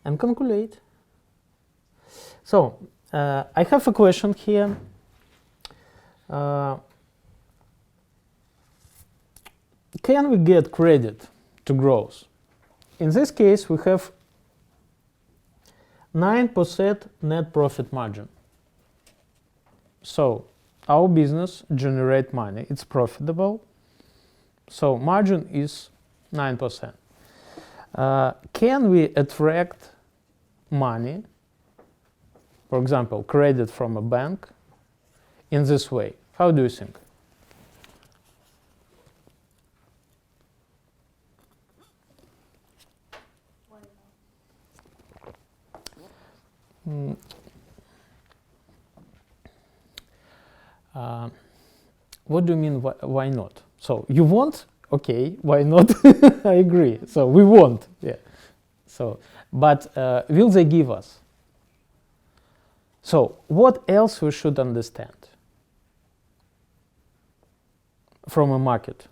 And calculate. So, I have a question here. Can we get credit to growth? In this case, we have 9% net profit margin. So, our business generates money. It's profitable. So, margin is 9%. Can we attract money, for example, credit from a bank, in this way? How do you think? Why not? What do you mean, why not? So, you want? Okay, why not? I agree. So, we want, yeah. So, but will they give us? So, what else we should understand from a market?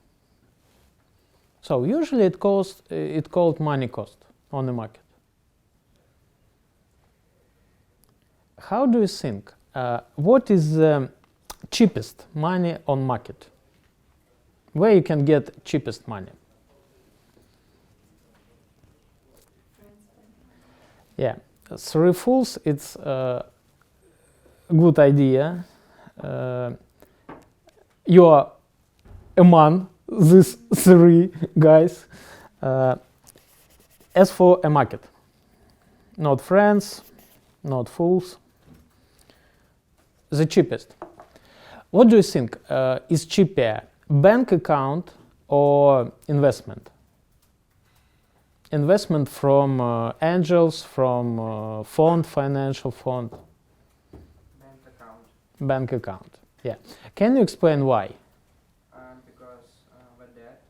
So, usually it called money cost on the market. How do you think? What is the cheapest money on market? Where you can get cheapest money? Yeah, three fools, it's a good idea. You are among these three guys. As for a market, not friends, not fools, the cheapest. What do you think is cheaper, bank account or investment? Investment from angels, from fund, financial fund? Bank account. Bank account, yeah. Can you explain why? Because with that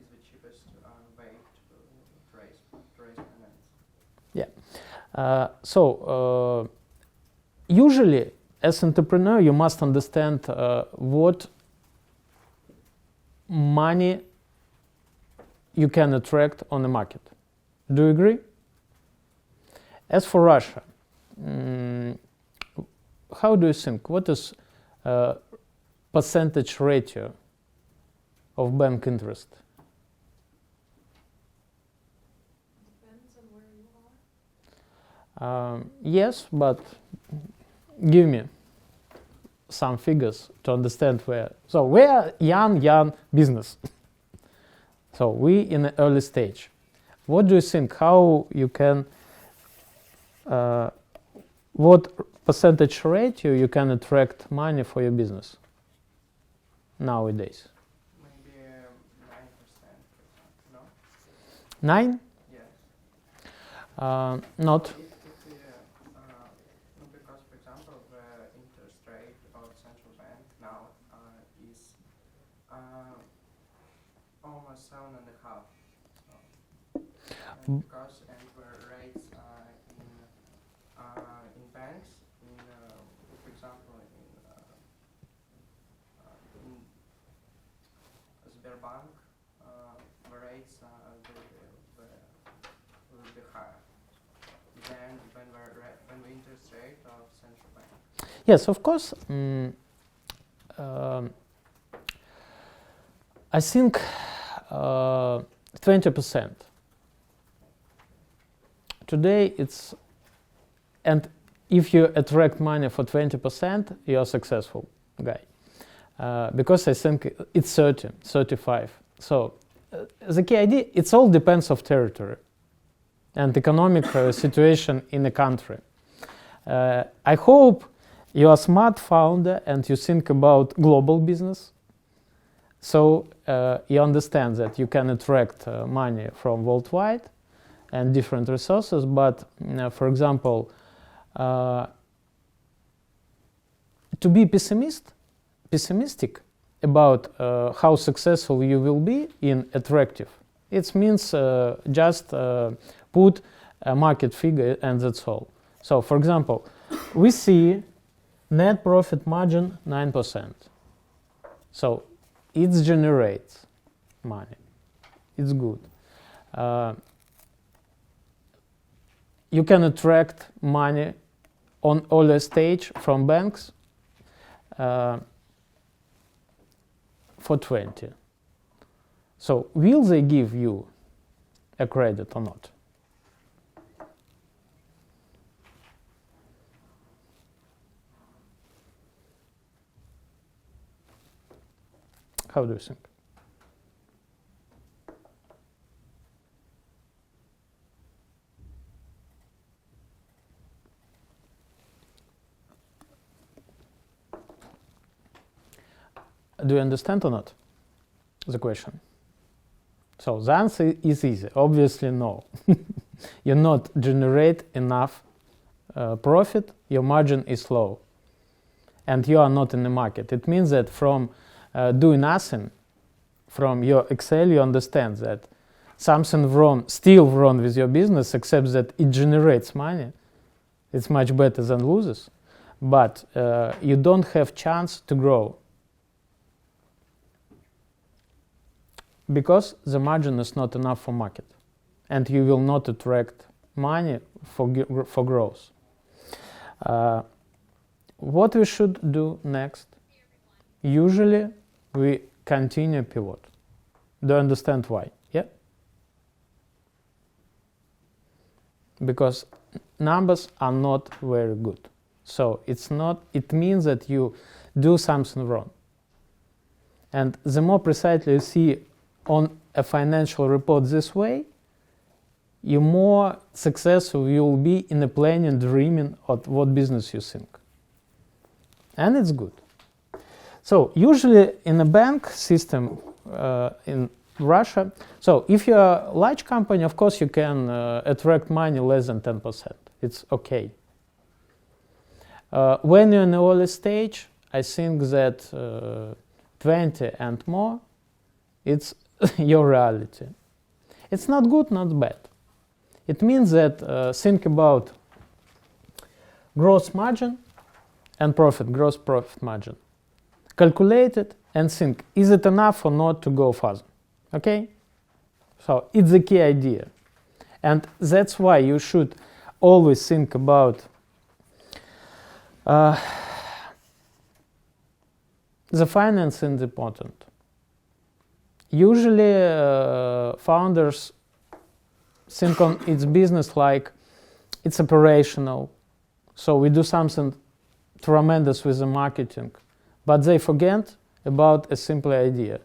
is the cheapest way to raise finance. Yeah. So usually, as entrepreneur, you must understand what money you can attract on the market. Do you agree? As for Russia, how do you think? What is percentage ratio of bank interest? Depends on where you are. Yes, but give me some figures to understand where. So we are young business. So we in the early stage. What do you think? How you can? What percentage ratio you can attract money for your business nowadays? Maybe 9%, no? 9? Yes. Not. If because for example the interest rate of central bank now is almost 7.5. And because the rates in banks for example in Sberbank the rates will be higher than when the interest rate of central bank. Yes, of course. I think 20%. Today it's, and if you attract money for 20%, you're a successful guy. Because I think it's 30, 35. So the key idea, it all depends of territory and economic situation in a country. I hope you're a smart founder and you think about global business. So you understand that you can attract money from worldwide and different resources. But for example, to be pessimistic about how successful you will be in attractive, it means just put a market figure and that's all. So for example, we see net profit margin 9%. So it generates money. It's good. You can attract money on early stage from banks for 20. So will they give you a credit or not? How do you think? Do you understand or not the question? So the answer is easy. Obviously, no. You not generate enough profit, your margin is low, and you are not in the market. It means that from doing nothing, from your Excel, you understand that something wrong, still wrong with your business, except that it generates money. It's much better than loses, but you don't have chance to grow because the margin is not enough for market, and you will not attract money for growth. What we should do next? Usually, we continue pivot. Do you understand why? Yeah? Because numbers are not very good. So it means that you do something wrong. And the more precisely you see on a financial report this way, you more successful you will be in the planning, dreaming of what business you think. And it's good. So usually in a bank system in Russia, so if you're a large company, of course you can attract money less than 10%. It's okay. When you're in the early stage, I think that 20 and more, it's your reality. It's not good, not bad. It means that think about gross margin and profit, gross profit margin. Calculate it and think, is it enough or not to go further? Okay? So it's the key idea. And that's why you should always think about the financing is important. Usually founders think on its business like it's operational. So we do something tremendous with the marketing, but they forget about a simple idea.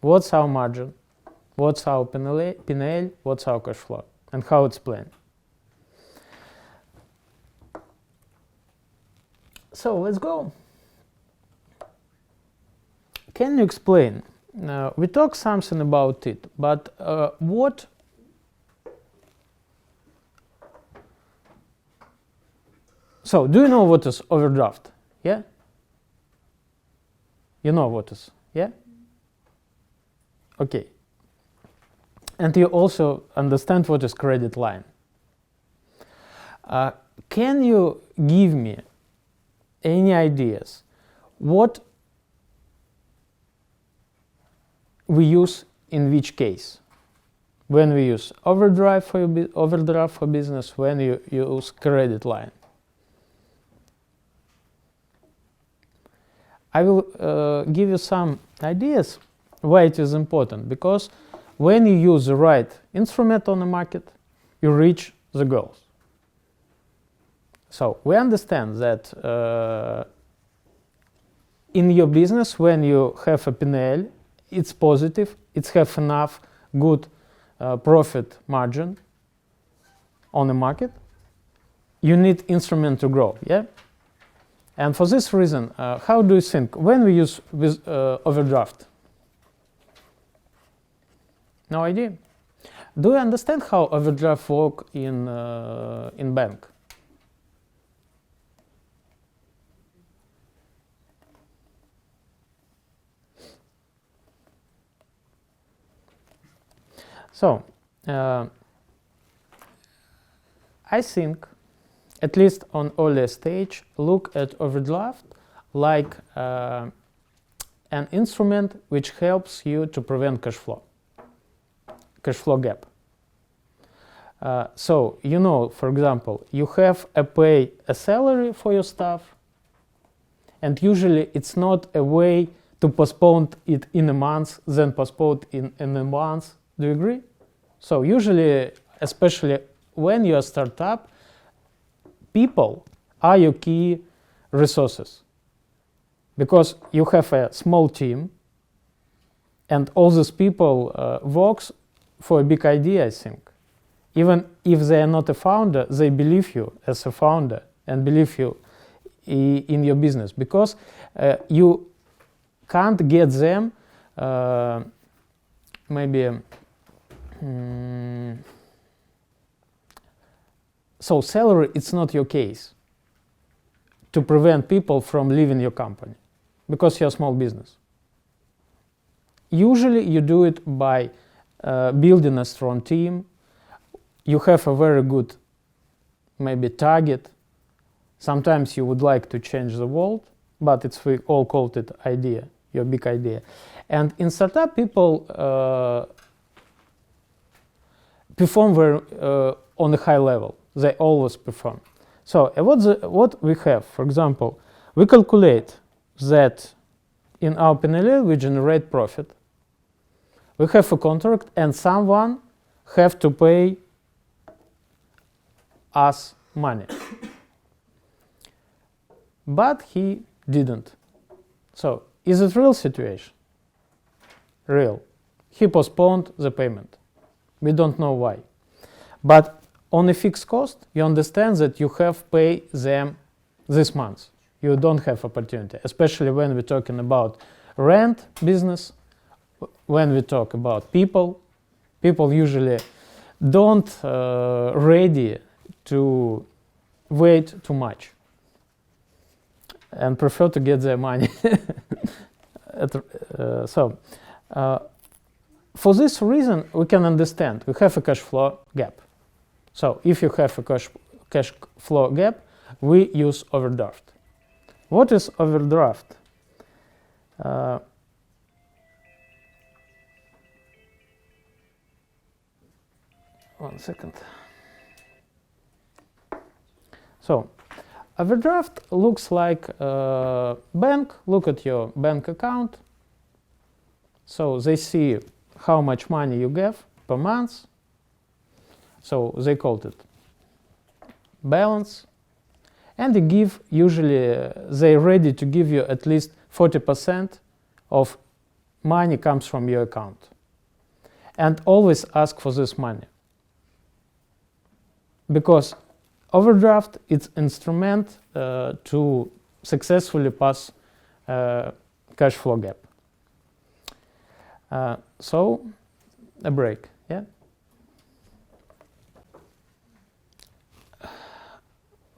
What's our margin? What's our P&L? What's our cash flow? And how it's planned. So let's go. Can you explain? We talked something about it, but what So, do you know what is overdraft? Yeah? You know what is, yeah? Okay. And you also understand what is credit line. Can you give me any ideas what we use in which case? When we use overdraft for business, when you use credit line. I will give you some ideas why it is important, because when you use the right instrument on the market, you reach the goals. So we understand that in your business, when you have a P&L, it's positive, it's have enough good profit margin on the market, you need instrument to grow, yeah? And for this reason, how do you think when we use with overdraft? No idea? Do you understand how overdraft work in bank? So, I think, at least on early stage, look at overdraft like an instrument which helps you to prevent cash flow gap. So, you know, for example, you have to pay a salary for your staff, and usually it's not a way to postpone it in a month, then postpone it in a month. Do you agree? So usually, especially when you're a startup, people are your key resources, because you have a small team and all these people works for a big idea, I think. Even if they are not a founder, they believe you as a founder and believe you in your business, because you can't get them so salary, it's not your case to prevent people from leaving your company, because you're a small business. Usually you do it by building a strong team. You have a very good target. Sometimes you would like to change the world, but we all called it idea, your big idea. And in startup, people perform very, on a high level. They always perform. So what we have, for example, we calculate that in our P&L we generate profit. We have a contract and someone have to pay us money. But he didn't. So is it real situation? Real. He postponed the payment. We don't know why. But on a fixed cost, you understand that you have to pay them this month. You don't have opportunity, especially when we're talking about rent business, when we talk about people. People usually don't ready to wait too much and prefer to get their money. For this reason, we can understand we have a cash flow gap. So if you have a cash flow gap, we use overdraft. What is overdraft? 1 second. So overdraft looks like bank. Look at your bank account. So they see how much money you give per month. So they called it balance. And they give, usually they're ready to give you at least 40% of money comes from your account. And always ask for this money. Because overdraft is instrument to successfully pass cash flow gap. So a break, yeah?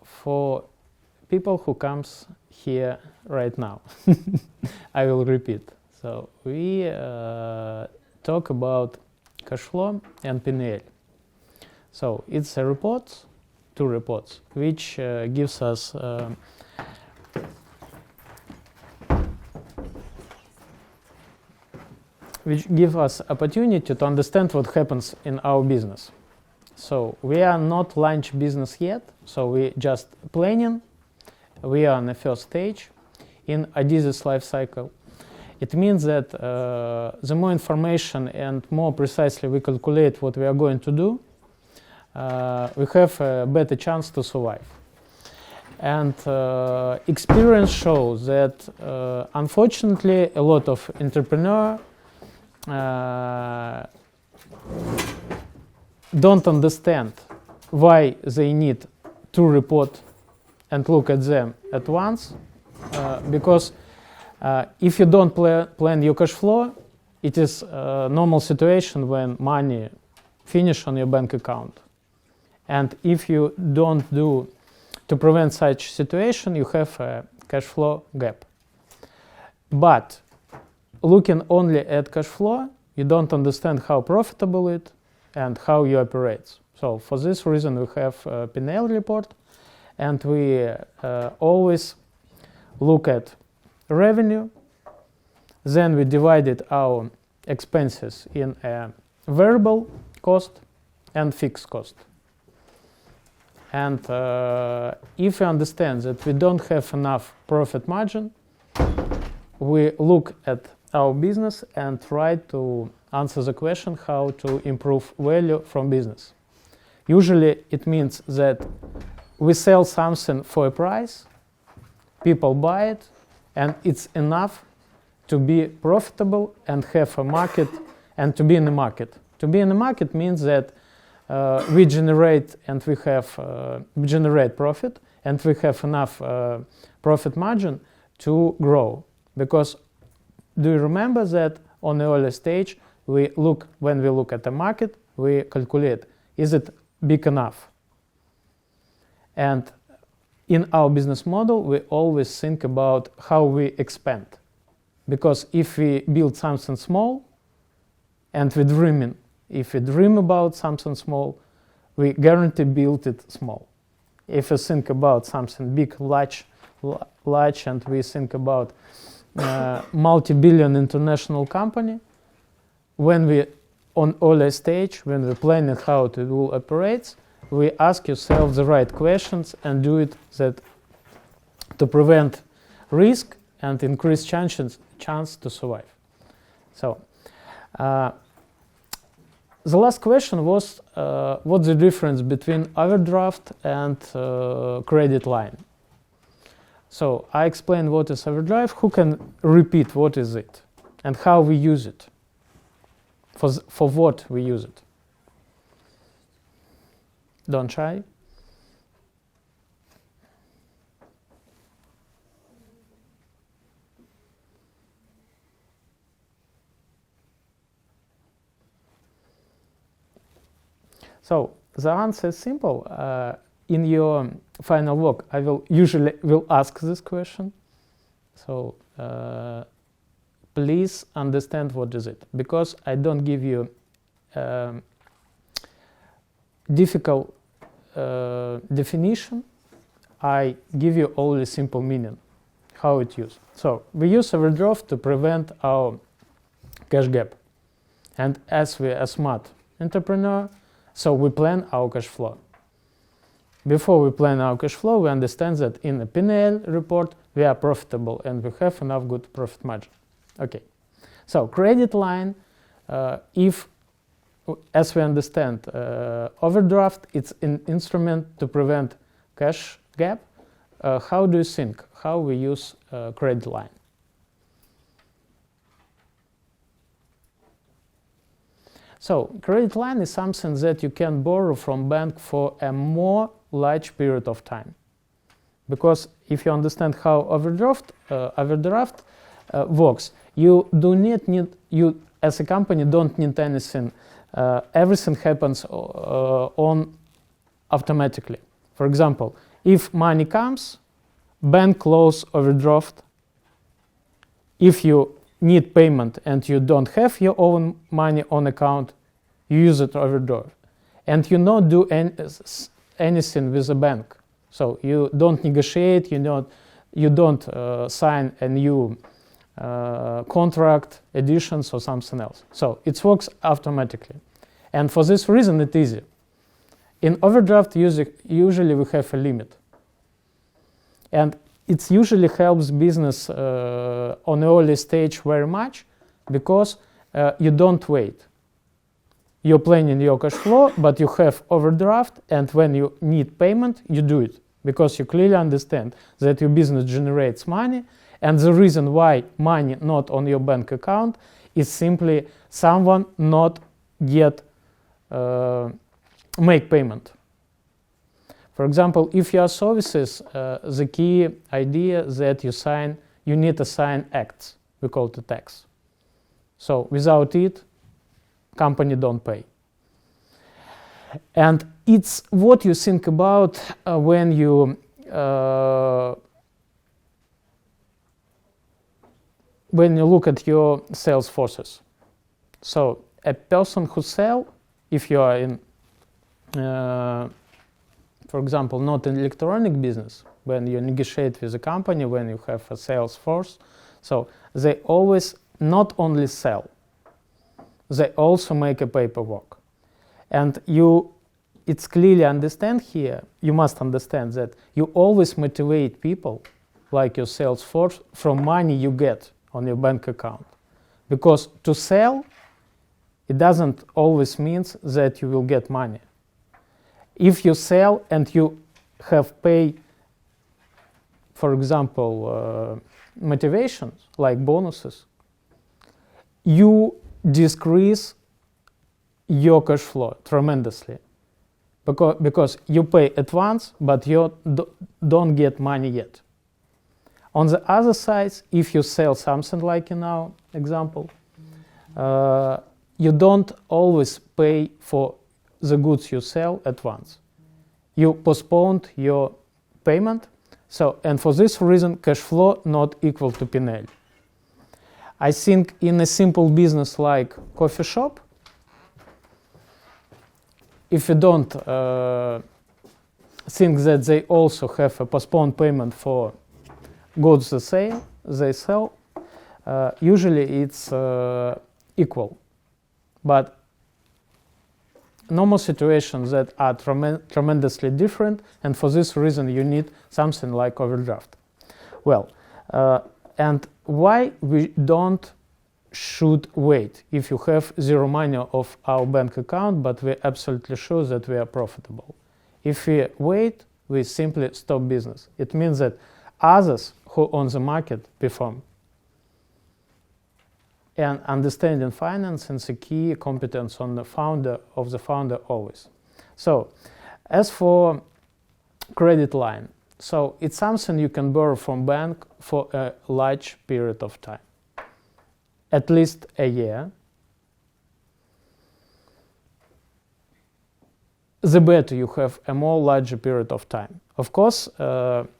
For people who comes here right now. I will repeat. So we talk about cash flow and P&L. So it's a report, two reports, which gives us opportunity to understand what happens in our business. So we are not launch business yet, so we just planning. We are on the first stage in Adidas life cycle. It means that the more information and more precisely we calculate what we are going to do, we have a better chance to survive. And experience shows that unfortunately a lot of entrepreneurs don't understand why they need to report and look at them at once, because if you don't plan your cash flow, it is a normal situation when money finish on your bank account. And if you don't do to prevent such situation, you have a cash flow gap. But looking only at cash flow, you don't understand how profitable it and how you operate. So for this reason, we have a P&L report, and we always look at revenue. Then we divided our expenses in a variable cost and fixed cost. And if we understand that we don't have enough profit margin, we look at our business and try to answer the question how to improve value from business. Usually it means that we sell something for a price, people buy it, and it's enough to be profitable and have a market and to be in the market. To be in the market means that we generate and we generate profit, and we have enough profit margin to grow. Because do you remember that on the early stage when we look at the market, we calculate, is it big enough? And in our business model, we always think about how we expand. Because if we build something small and if we dream about something small, we guarantee build it small. If we think about something big, large, and we think about multi-billion international company, when we on early stage, when we're planning how to do operates, we ask yourself the right questions and do it to prevent risk and increase chance to survive. So the last question was what's the difference between overdraft and credit line? So I explained what is overdraft. Who can repeat what is it and how we use it? For what we use it? Don't shy. So the answer is simple. In your final work, I will usually ask this question. So please understand what is it, because I don't give you difficult definition. I give you only simple meaning, how it used. So we use overdraft to prevent our cash gap. And as we are smart entrepreneur, so we plan our cash flow. Before we plan our cash flow, we understand that in a P&L report, we are profitable and we have enough good profit margin. Okay, so credit line, as we understand, overdraft, it's an instrument to prevent cash gap. How do you think? How we use credit line? So credit line is something that you can borrow from bank for a more large period of time. Because if you understand how overdraft works, you as a company don't need anything. Everything happens on automatically. For example, if money comes, bank close overdraft. If you need payment and you don't have your own money on account, you use it overdraft. And you not do anything with the bank. So you don't negotiate, you don't sign a new contract, additions or something else. So it works automatically. And for this reason, it's easy. In overdraft, usually we have a limit. And it usually helps business on early stage very much because you don't wait. You're planning your cash flow, but you have overdraft, and when you need payment, you do it because you clearly understand that your business generates money, and the reason why money not on your bank account is simply someone not yet make payment. For example, if you are services, the key idea that you need to sign acts. We call it a tax. So without it, company don't pay. And it's what you think about when you look at your sales forces. So a person who sells, if you are in, for example, not in electronic business, when you negotiate with a company, when you have a sales force, so they always not only sell, they also make a paperwork. And it's clearly understand here, you must understand that you always motivate people, like your sales force, from money you get on your bank account. Because to sell, it doesn't always mean that you will get money. If you sell and you have pay, for example, motivations like bonuses, you decrease your cash flow tremendously because you pay at once, but you don't get money yet. On the other side, if you sell something like in our example, you don't always pay for the goods you sell at once. You postponed your payment, and for this reason, cash flow not equal to P&L. I think in a simple business like coffee shop, if you don't think that they also have a postponed payment for goods they sell, usually it's equal. But normal situations that are tremendously different, and for this reason you need something like overdraft. Well, and why we don't should wait if you have zero money of our bank account, but we're absolutely sure that we are profitable. If we wait, we simply stop business. It means that others who on the market perform. And understanding finance is a key competence on the founder always. So, as for credit line, so it's something you can borrow from bank for a large period of time, at least a year. The better you have a more larger period of time. Of course,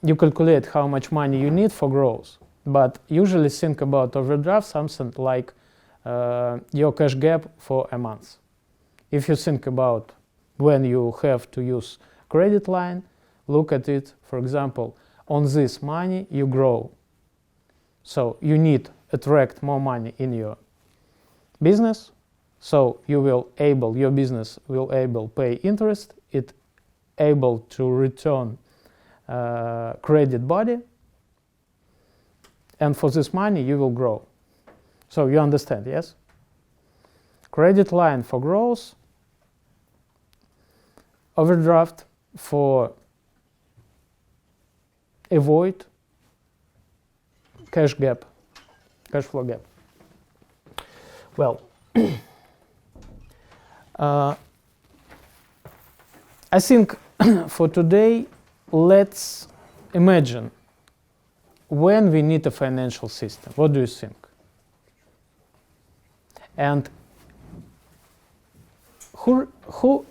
you calculate how much money you need for growth. But usually think about overdraft, something like your cash gap for a month. If you think about when you have to use credit line, look at it, for example, on this money you grow. So you need to attract more money in your business, so your business will able pay interest, it able to return credit body, and for this money you will grow. So you understand, yes? Credit line for growth, overdraft for avoid cash flow gap. Well, I think for today, let's imagine when we need a financial system. What do you think? And who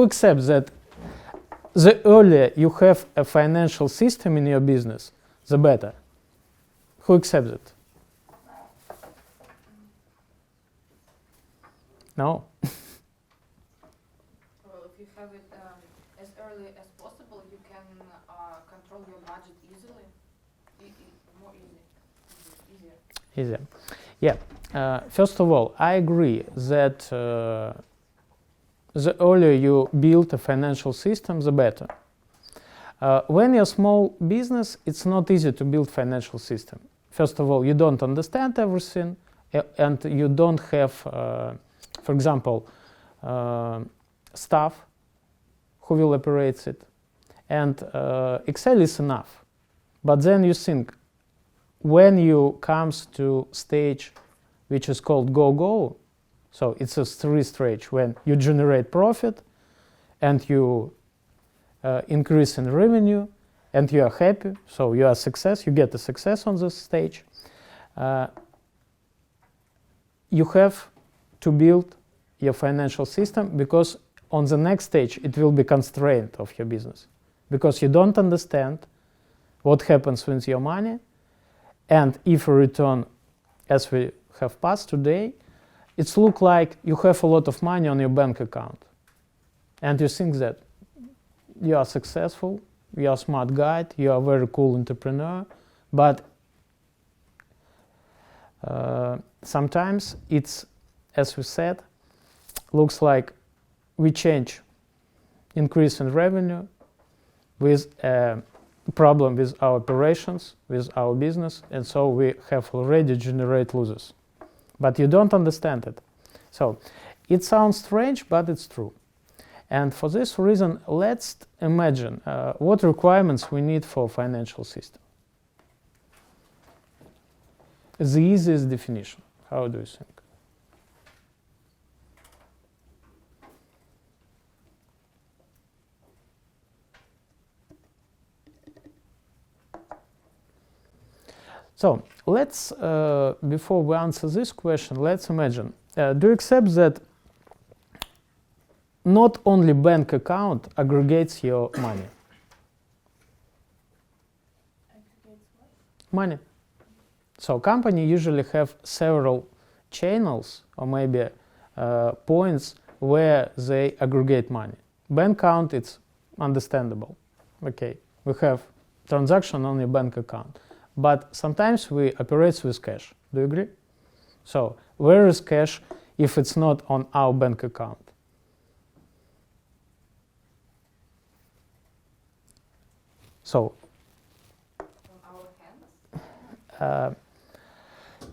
accepts that the earlier you have a financial system in your business, the better. Who accepts it? No? Well, if you have it as early as possible, you can control your budget easily. More easier. Easier. Yeah. First of all, I agree that the earlier you build a financial system, the better. When you're a small business, it's not easy to build financial system. First of all, you don't understand everything, and you don't have, for example, staff who will operate it. And Excel is enough. But then you think, when you comes to stage which is called go, so it's a three stage when you generate profit and you increase in revenue and you are happy, so you are success, you get a success on this stage. You have to build your financial system, because on the next stage it will be constraint of your business, because you don't understand what happens with your money, and if you return as we have passed today, it's look like you have a lot of money on your bank account, and you think that you are successful, you are a smart guy, you are a very cool entrepreneur, but sometimes it's, as we said, looks like we change increase in revenue with a problem with our operations, with our business, and so we have already generate losers. But you don't understand it. So it sounds strange, but it's true. And for this reason, let's imagine what requirements we need for a financial system. The easiest definition. How do you think? So let's, before we answer this question, let's imagine, do you accept that not only bank account aggregates your money? Aggregates what? Money. So company usually have several channels or maybe points where they aggregate money. Bank account, it's understandable. Okay, we have transaction on your bank account. But sometimes we operate with cash. Do you agree? So where is cash if it's not on our bank account? So On our hands?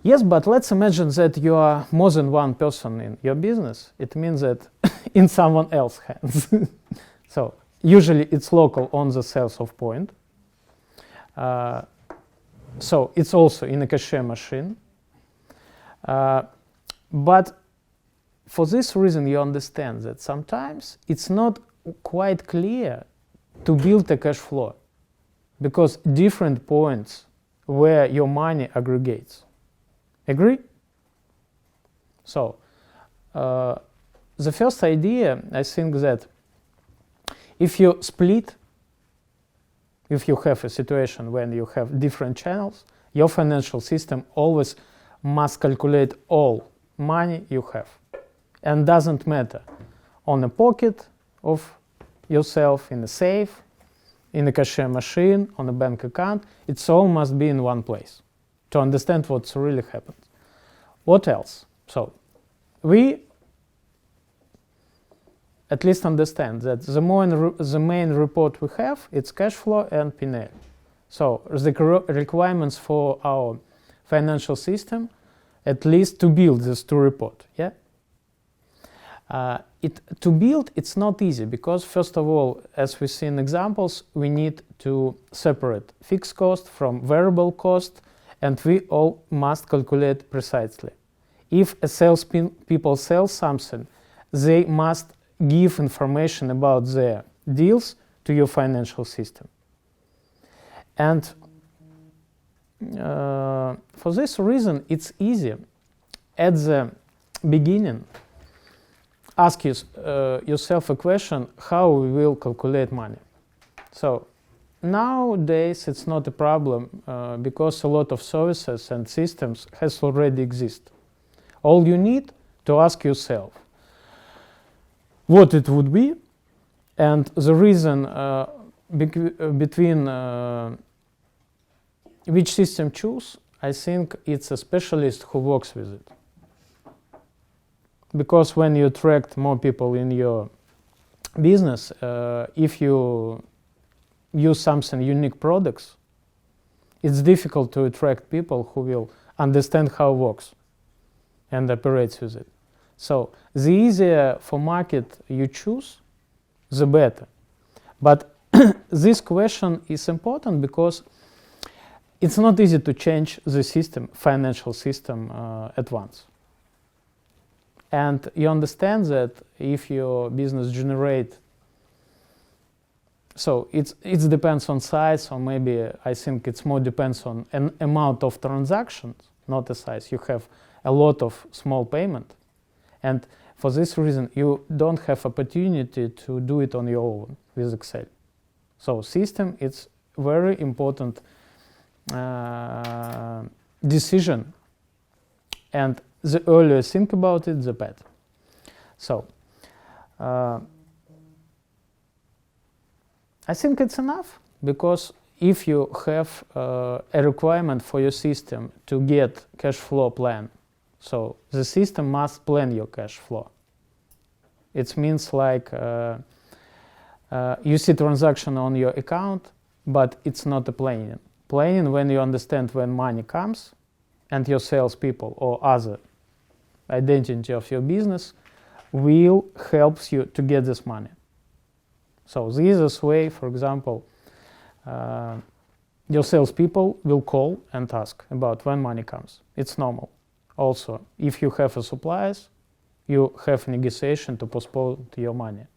Yes, but let's imagine that you are more than one person in your business. It means that in someone else's hands. So usually it's local on the sales of point. So it's also in a cashier machine. But for this reason, you understand that sometimes it's not quite clear to build a cash flow, because different points where your money aggregates. Agree? So the first idea, I think that if you split, if you have a situation when you have different channels, your financial system always must calculate all money you have. And doesn't matter on a pocket of yourself, in a safe, in a cashier machine, on a bank account, it's all must be in one place to understand what's really happened. What else? So we at least understand that the main report we have, it's cash flow and P&L. So the requirements for our financial system, at least to build this two report. Yeah. To build, it's not easy, because first of all, as we see in examples, we need to separate fixed cost from variable cost, and we all must calculate precisely. If a salespeople sell something, they must give information about their deals to your financial system. And for this reason, it's easy at the beginning ask yourself a question, how we will calculate money. So nowadays it's not a problem because a lot of services and systems has already exist. All you need to ask yourself what it would be, and the reason between which system choose, I think it's a specialist who works with it. Because when you attract more people in your business, if you use something unique products, it's difficult to attract people who will understand how it works and operates with it. So the easier for market you choose, the better. But this question is important because it's not easy to change the system, financial system at once. And you understand that if your business generate, so it depends on size, or maybe I think it's more depends on an amount of transactions, not the size. You have a lot of small payment, and for this reason you don't have opportunity to do it on your own with Excel. So system, it's very important decision, and the earlier you think about it, the better. So I think it's enough, because if you have a requirement for your system to get cash flow plan, so the system must plan your cash flow. It means like you see transaction on your account, but it's not a planning. Planning when you understand when money comes, and your salespeople or other identity of your business will help you to get this money. So the easiest way, for example, your salespeople will call and ask about when money comes. It's normal. Also, if you have a suppliers, you have negotiation to postpone your money.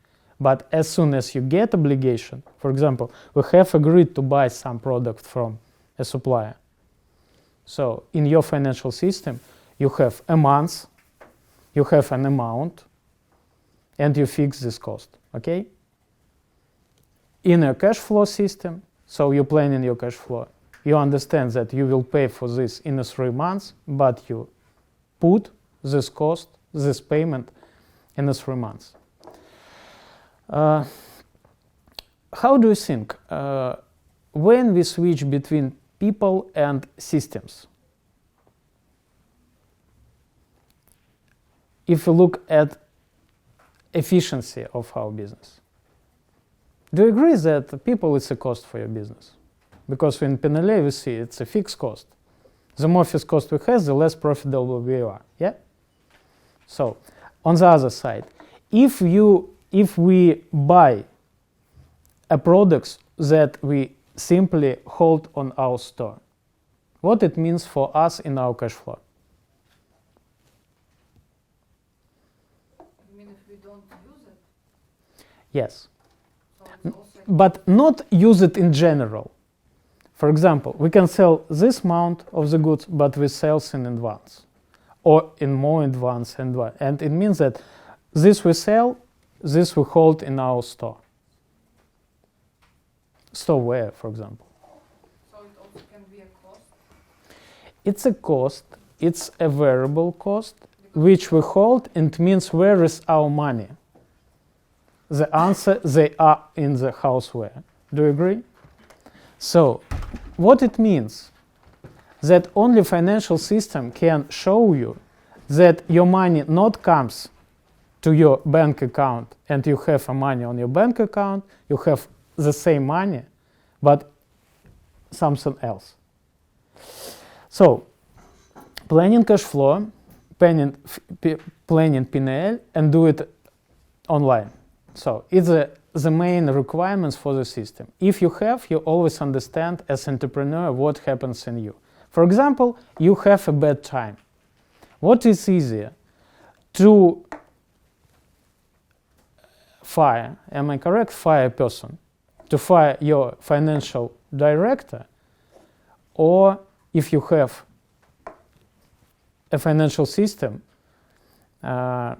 But as soon as you get obligation, for example, we have agreed to buy some product from a supplier. So in your financial system, you have a month, you have an amount, and you fix this cost, okay? In a cash flow system, so you plan in your cash flow, you understand that you will pay for this in 3 months, but you put this cost, this payment in 3 months. How do you think when we switch between people and systems? If you look at efficiency of our business, do you agree that people is a cost for your business? Because in P&L we see it's a fixed cost. The more fixed cost we have, the less profitable we are. Yeah. So on the other side, if we buy a products that we simply hold on our store, what it means for us in our cash flow? You mean if we don't use it? Yes. So it's also But not use it in general. For example, we can sell this amount of the goods, but we sell in advance, or in more advance, and it means that this we sell, this we hold in our store. Storeware, for example. so it also can be a cost. It's a cost, it's a variable cost, which we hold, and it means where is our money? The answer, they are in the houseware. Do you agree? So, what it means? That only financial system can show you that your money not comes to your bank account and you have money on your bank account, you have the same money, but something else. So, planning cash flow, planning P&L, and do it online. So it's the main requirements for the system. If you have, you always understand as entrepreneur what happens in you. For example, you have a bad time. What is easier? To fire, am I correct? Fire a person. To fire your financial director, or if you have a financial system and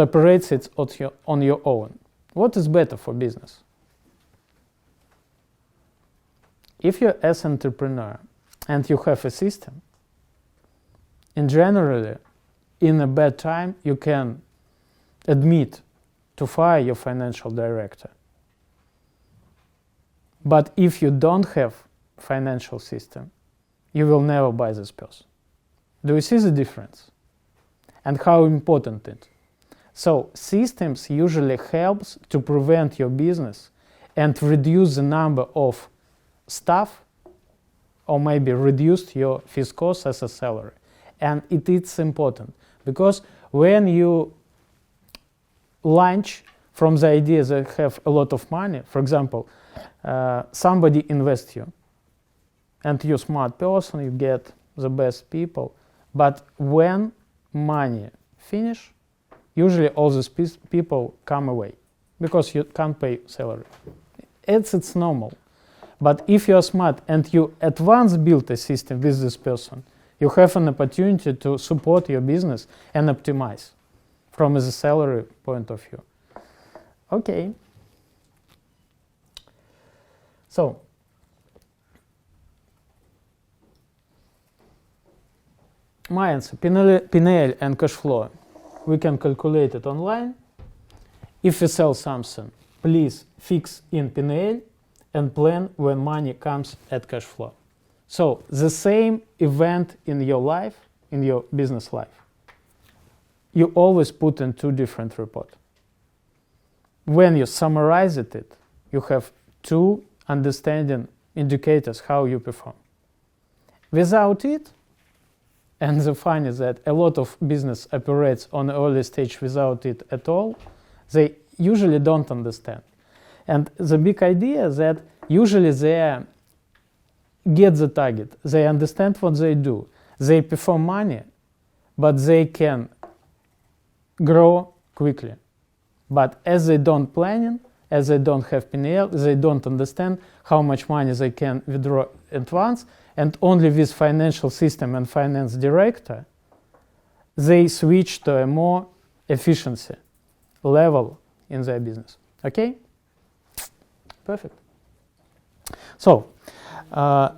operates it on your own. What is better for business? if you're as entrepreneur and you have a system, in generally, in a bad time, you can admit to fire your financial director. But if you don't have financial system, you will never buy this person. Do you see the difference? And how important it? So systems usually helps to prevent your business and reduce the number of staff, or maybe reduce your fixed costs as a salary. And it is important because when you launch from the idea that you have a lot of money, for example, somebody invests you and you're a smart person, you get the best people, but when money finish, usually all these people come away because you can't pay salary. It's normal. But if you are smart and you at once build a system with this person, you have an opportunity to support your business and optimize from the salary point of view. Okay. So, my answer, P&L and cash flow, we can calculate it online. If you sell something, please fix in P&L and plan when money comes at cash flow. So the same event in your life, in your business life, you always put in two different reports. When you summarize it, you have two understanding indicators how you perform. Without it, and the fun is that a lot of business operates on the early stage without it at all, they usually don't understand. And the big idea is that usually they get the target, they understand what they do, they perform money, but they can grow quickly. But as they don't planning, as they don't have P&L, they don't understand how much money they can withdraw at once, and only with financial system and finance director, they switch to a more efficiency level in their business. Okay? Perfect. So, I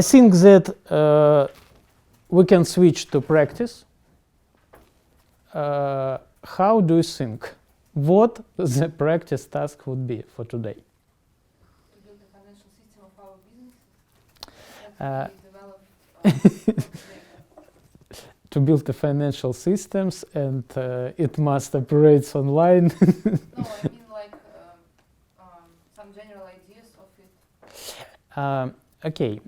think that we can switch to practice. How do you think? What the practice task would be for today? To build the financial system of our businesses that we develop. To build the financial systems, and it must operate online. No, I mean like some general ideas of it. Okay.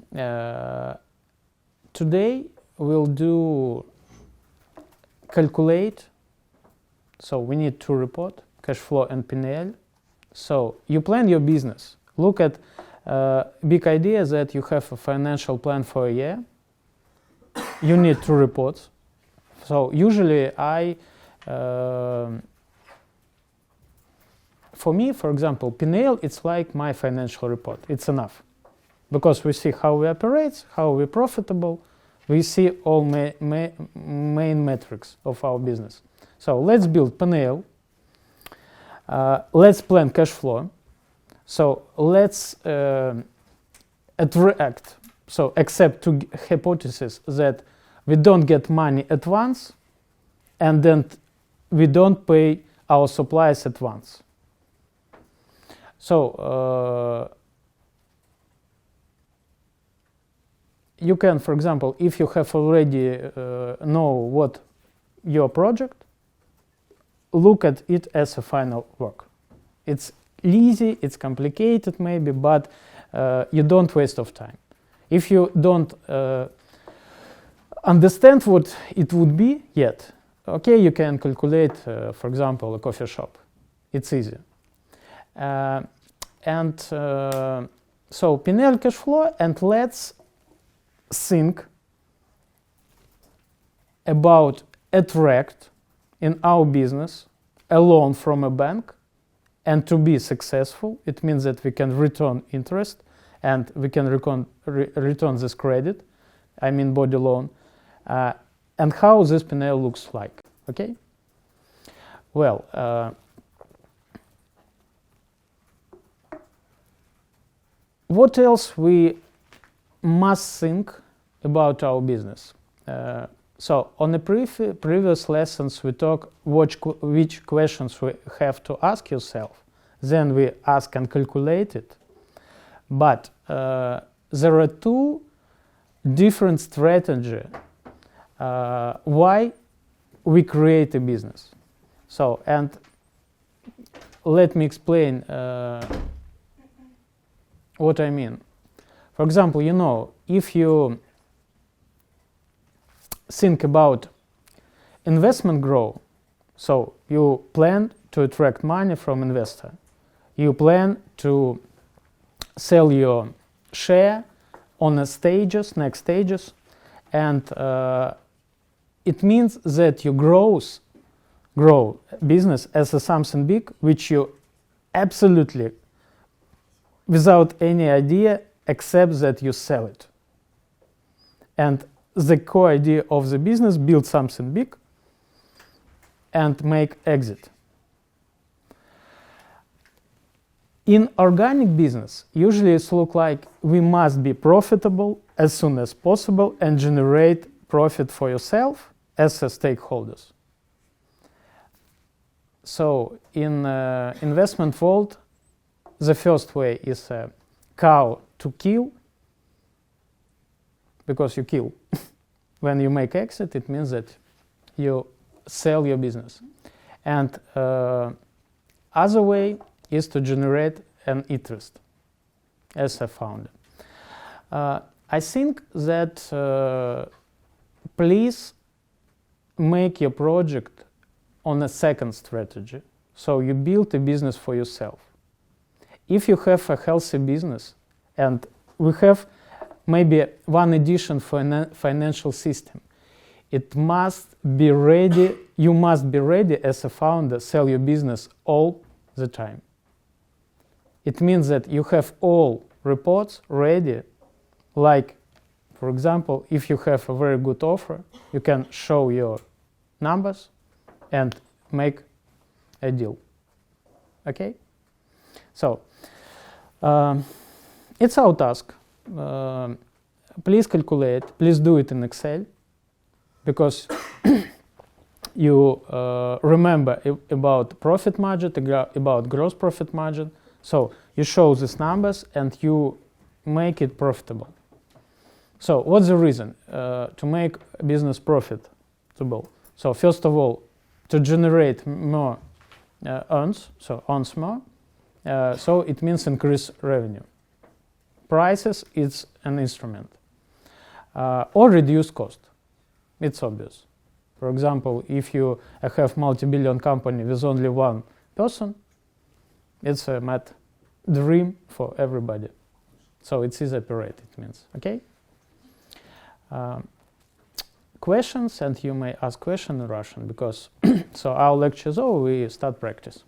Today we'll do calculate. So we need to report cash flow and P&L. So you plan your business. Look at big idea that you have a financial plan for a year. You need two reports. So usually for me, for example, P&L, it's like my financial report. It's enough. Because we see how we operate, how we're profitable. We see all main metrics of our business. So let's build P&L. Let's plan cash flow. So let's attract, so accept two hypotheses that we don't get money at once, and then we don't pay our suppliers at once. So you can, for example, if you have already know what your project, look at it as a final work. It's easy, it's complicated maybe, but you don't waste of time. If you don't understand what it would be yet, okay, you can calculate, for example, a coffee shop. It's easy. So P&L cash flow, and let's think about attract in our business a loan from a bank, and to be successful, it means that we can return interest and we can return this credit, I mean body loan, and how this P&L looks like. Okay? Well, what else we must think about our business? So on the previous lessons we talk which questions we have to ask yourself. Then we ask and calculate it. But there are two different strategies why we create a business. So, and let me explain what I mean. For example, you know, if you think about investment growth, so you plan to attract money from investor. You plan to sell your share on the stages, next stages, and it means that you grow business as a something big, which you absolutely, without any idea, except that you sell it. And the core idea of the business, build something big and make exit. In organic business, usually it looks like we must be profitable as soon as possible and generate profit for yourself as a stakeholders. So in investment world, the first way is a cow to kill, because you kill. When you make exit, it means that you sell your business. And other way is to generate an interest as a founder. I think that please make your project on a second strategy. So you build a business for yourself. If you have a healthy business, and we have maybe one addition for a financial system, it must be ready, you must be ready as a founder, sell your business all the time. It means that you have all reports ready, like, for example, if you have a very good offer, you can show your numbers and make a deal. Okay? So, it's our task. Please calculate, please do it in Excel, because you remember about profit margin, about gross profit margin. So you show these numbers and you make it profitable. So what's the reason to make business profitable? So first of all, to generate more earns more. So it means increase revenue. Prices is an instrument. Or reduce cost. It's obvious. For example, if you have multi-billion company with only one person, it's a mad dream for everybody. So it's easy operate, it means. Okay? Questions, and you may ask question in Russian, because so our lecture is over, we start practice.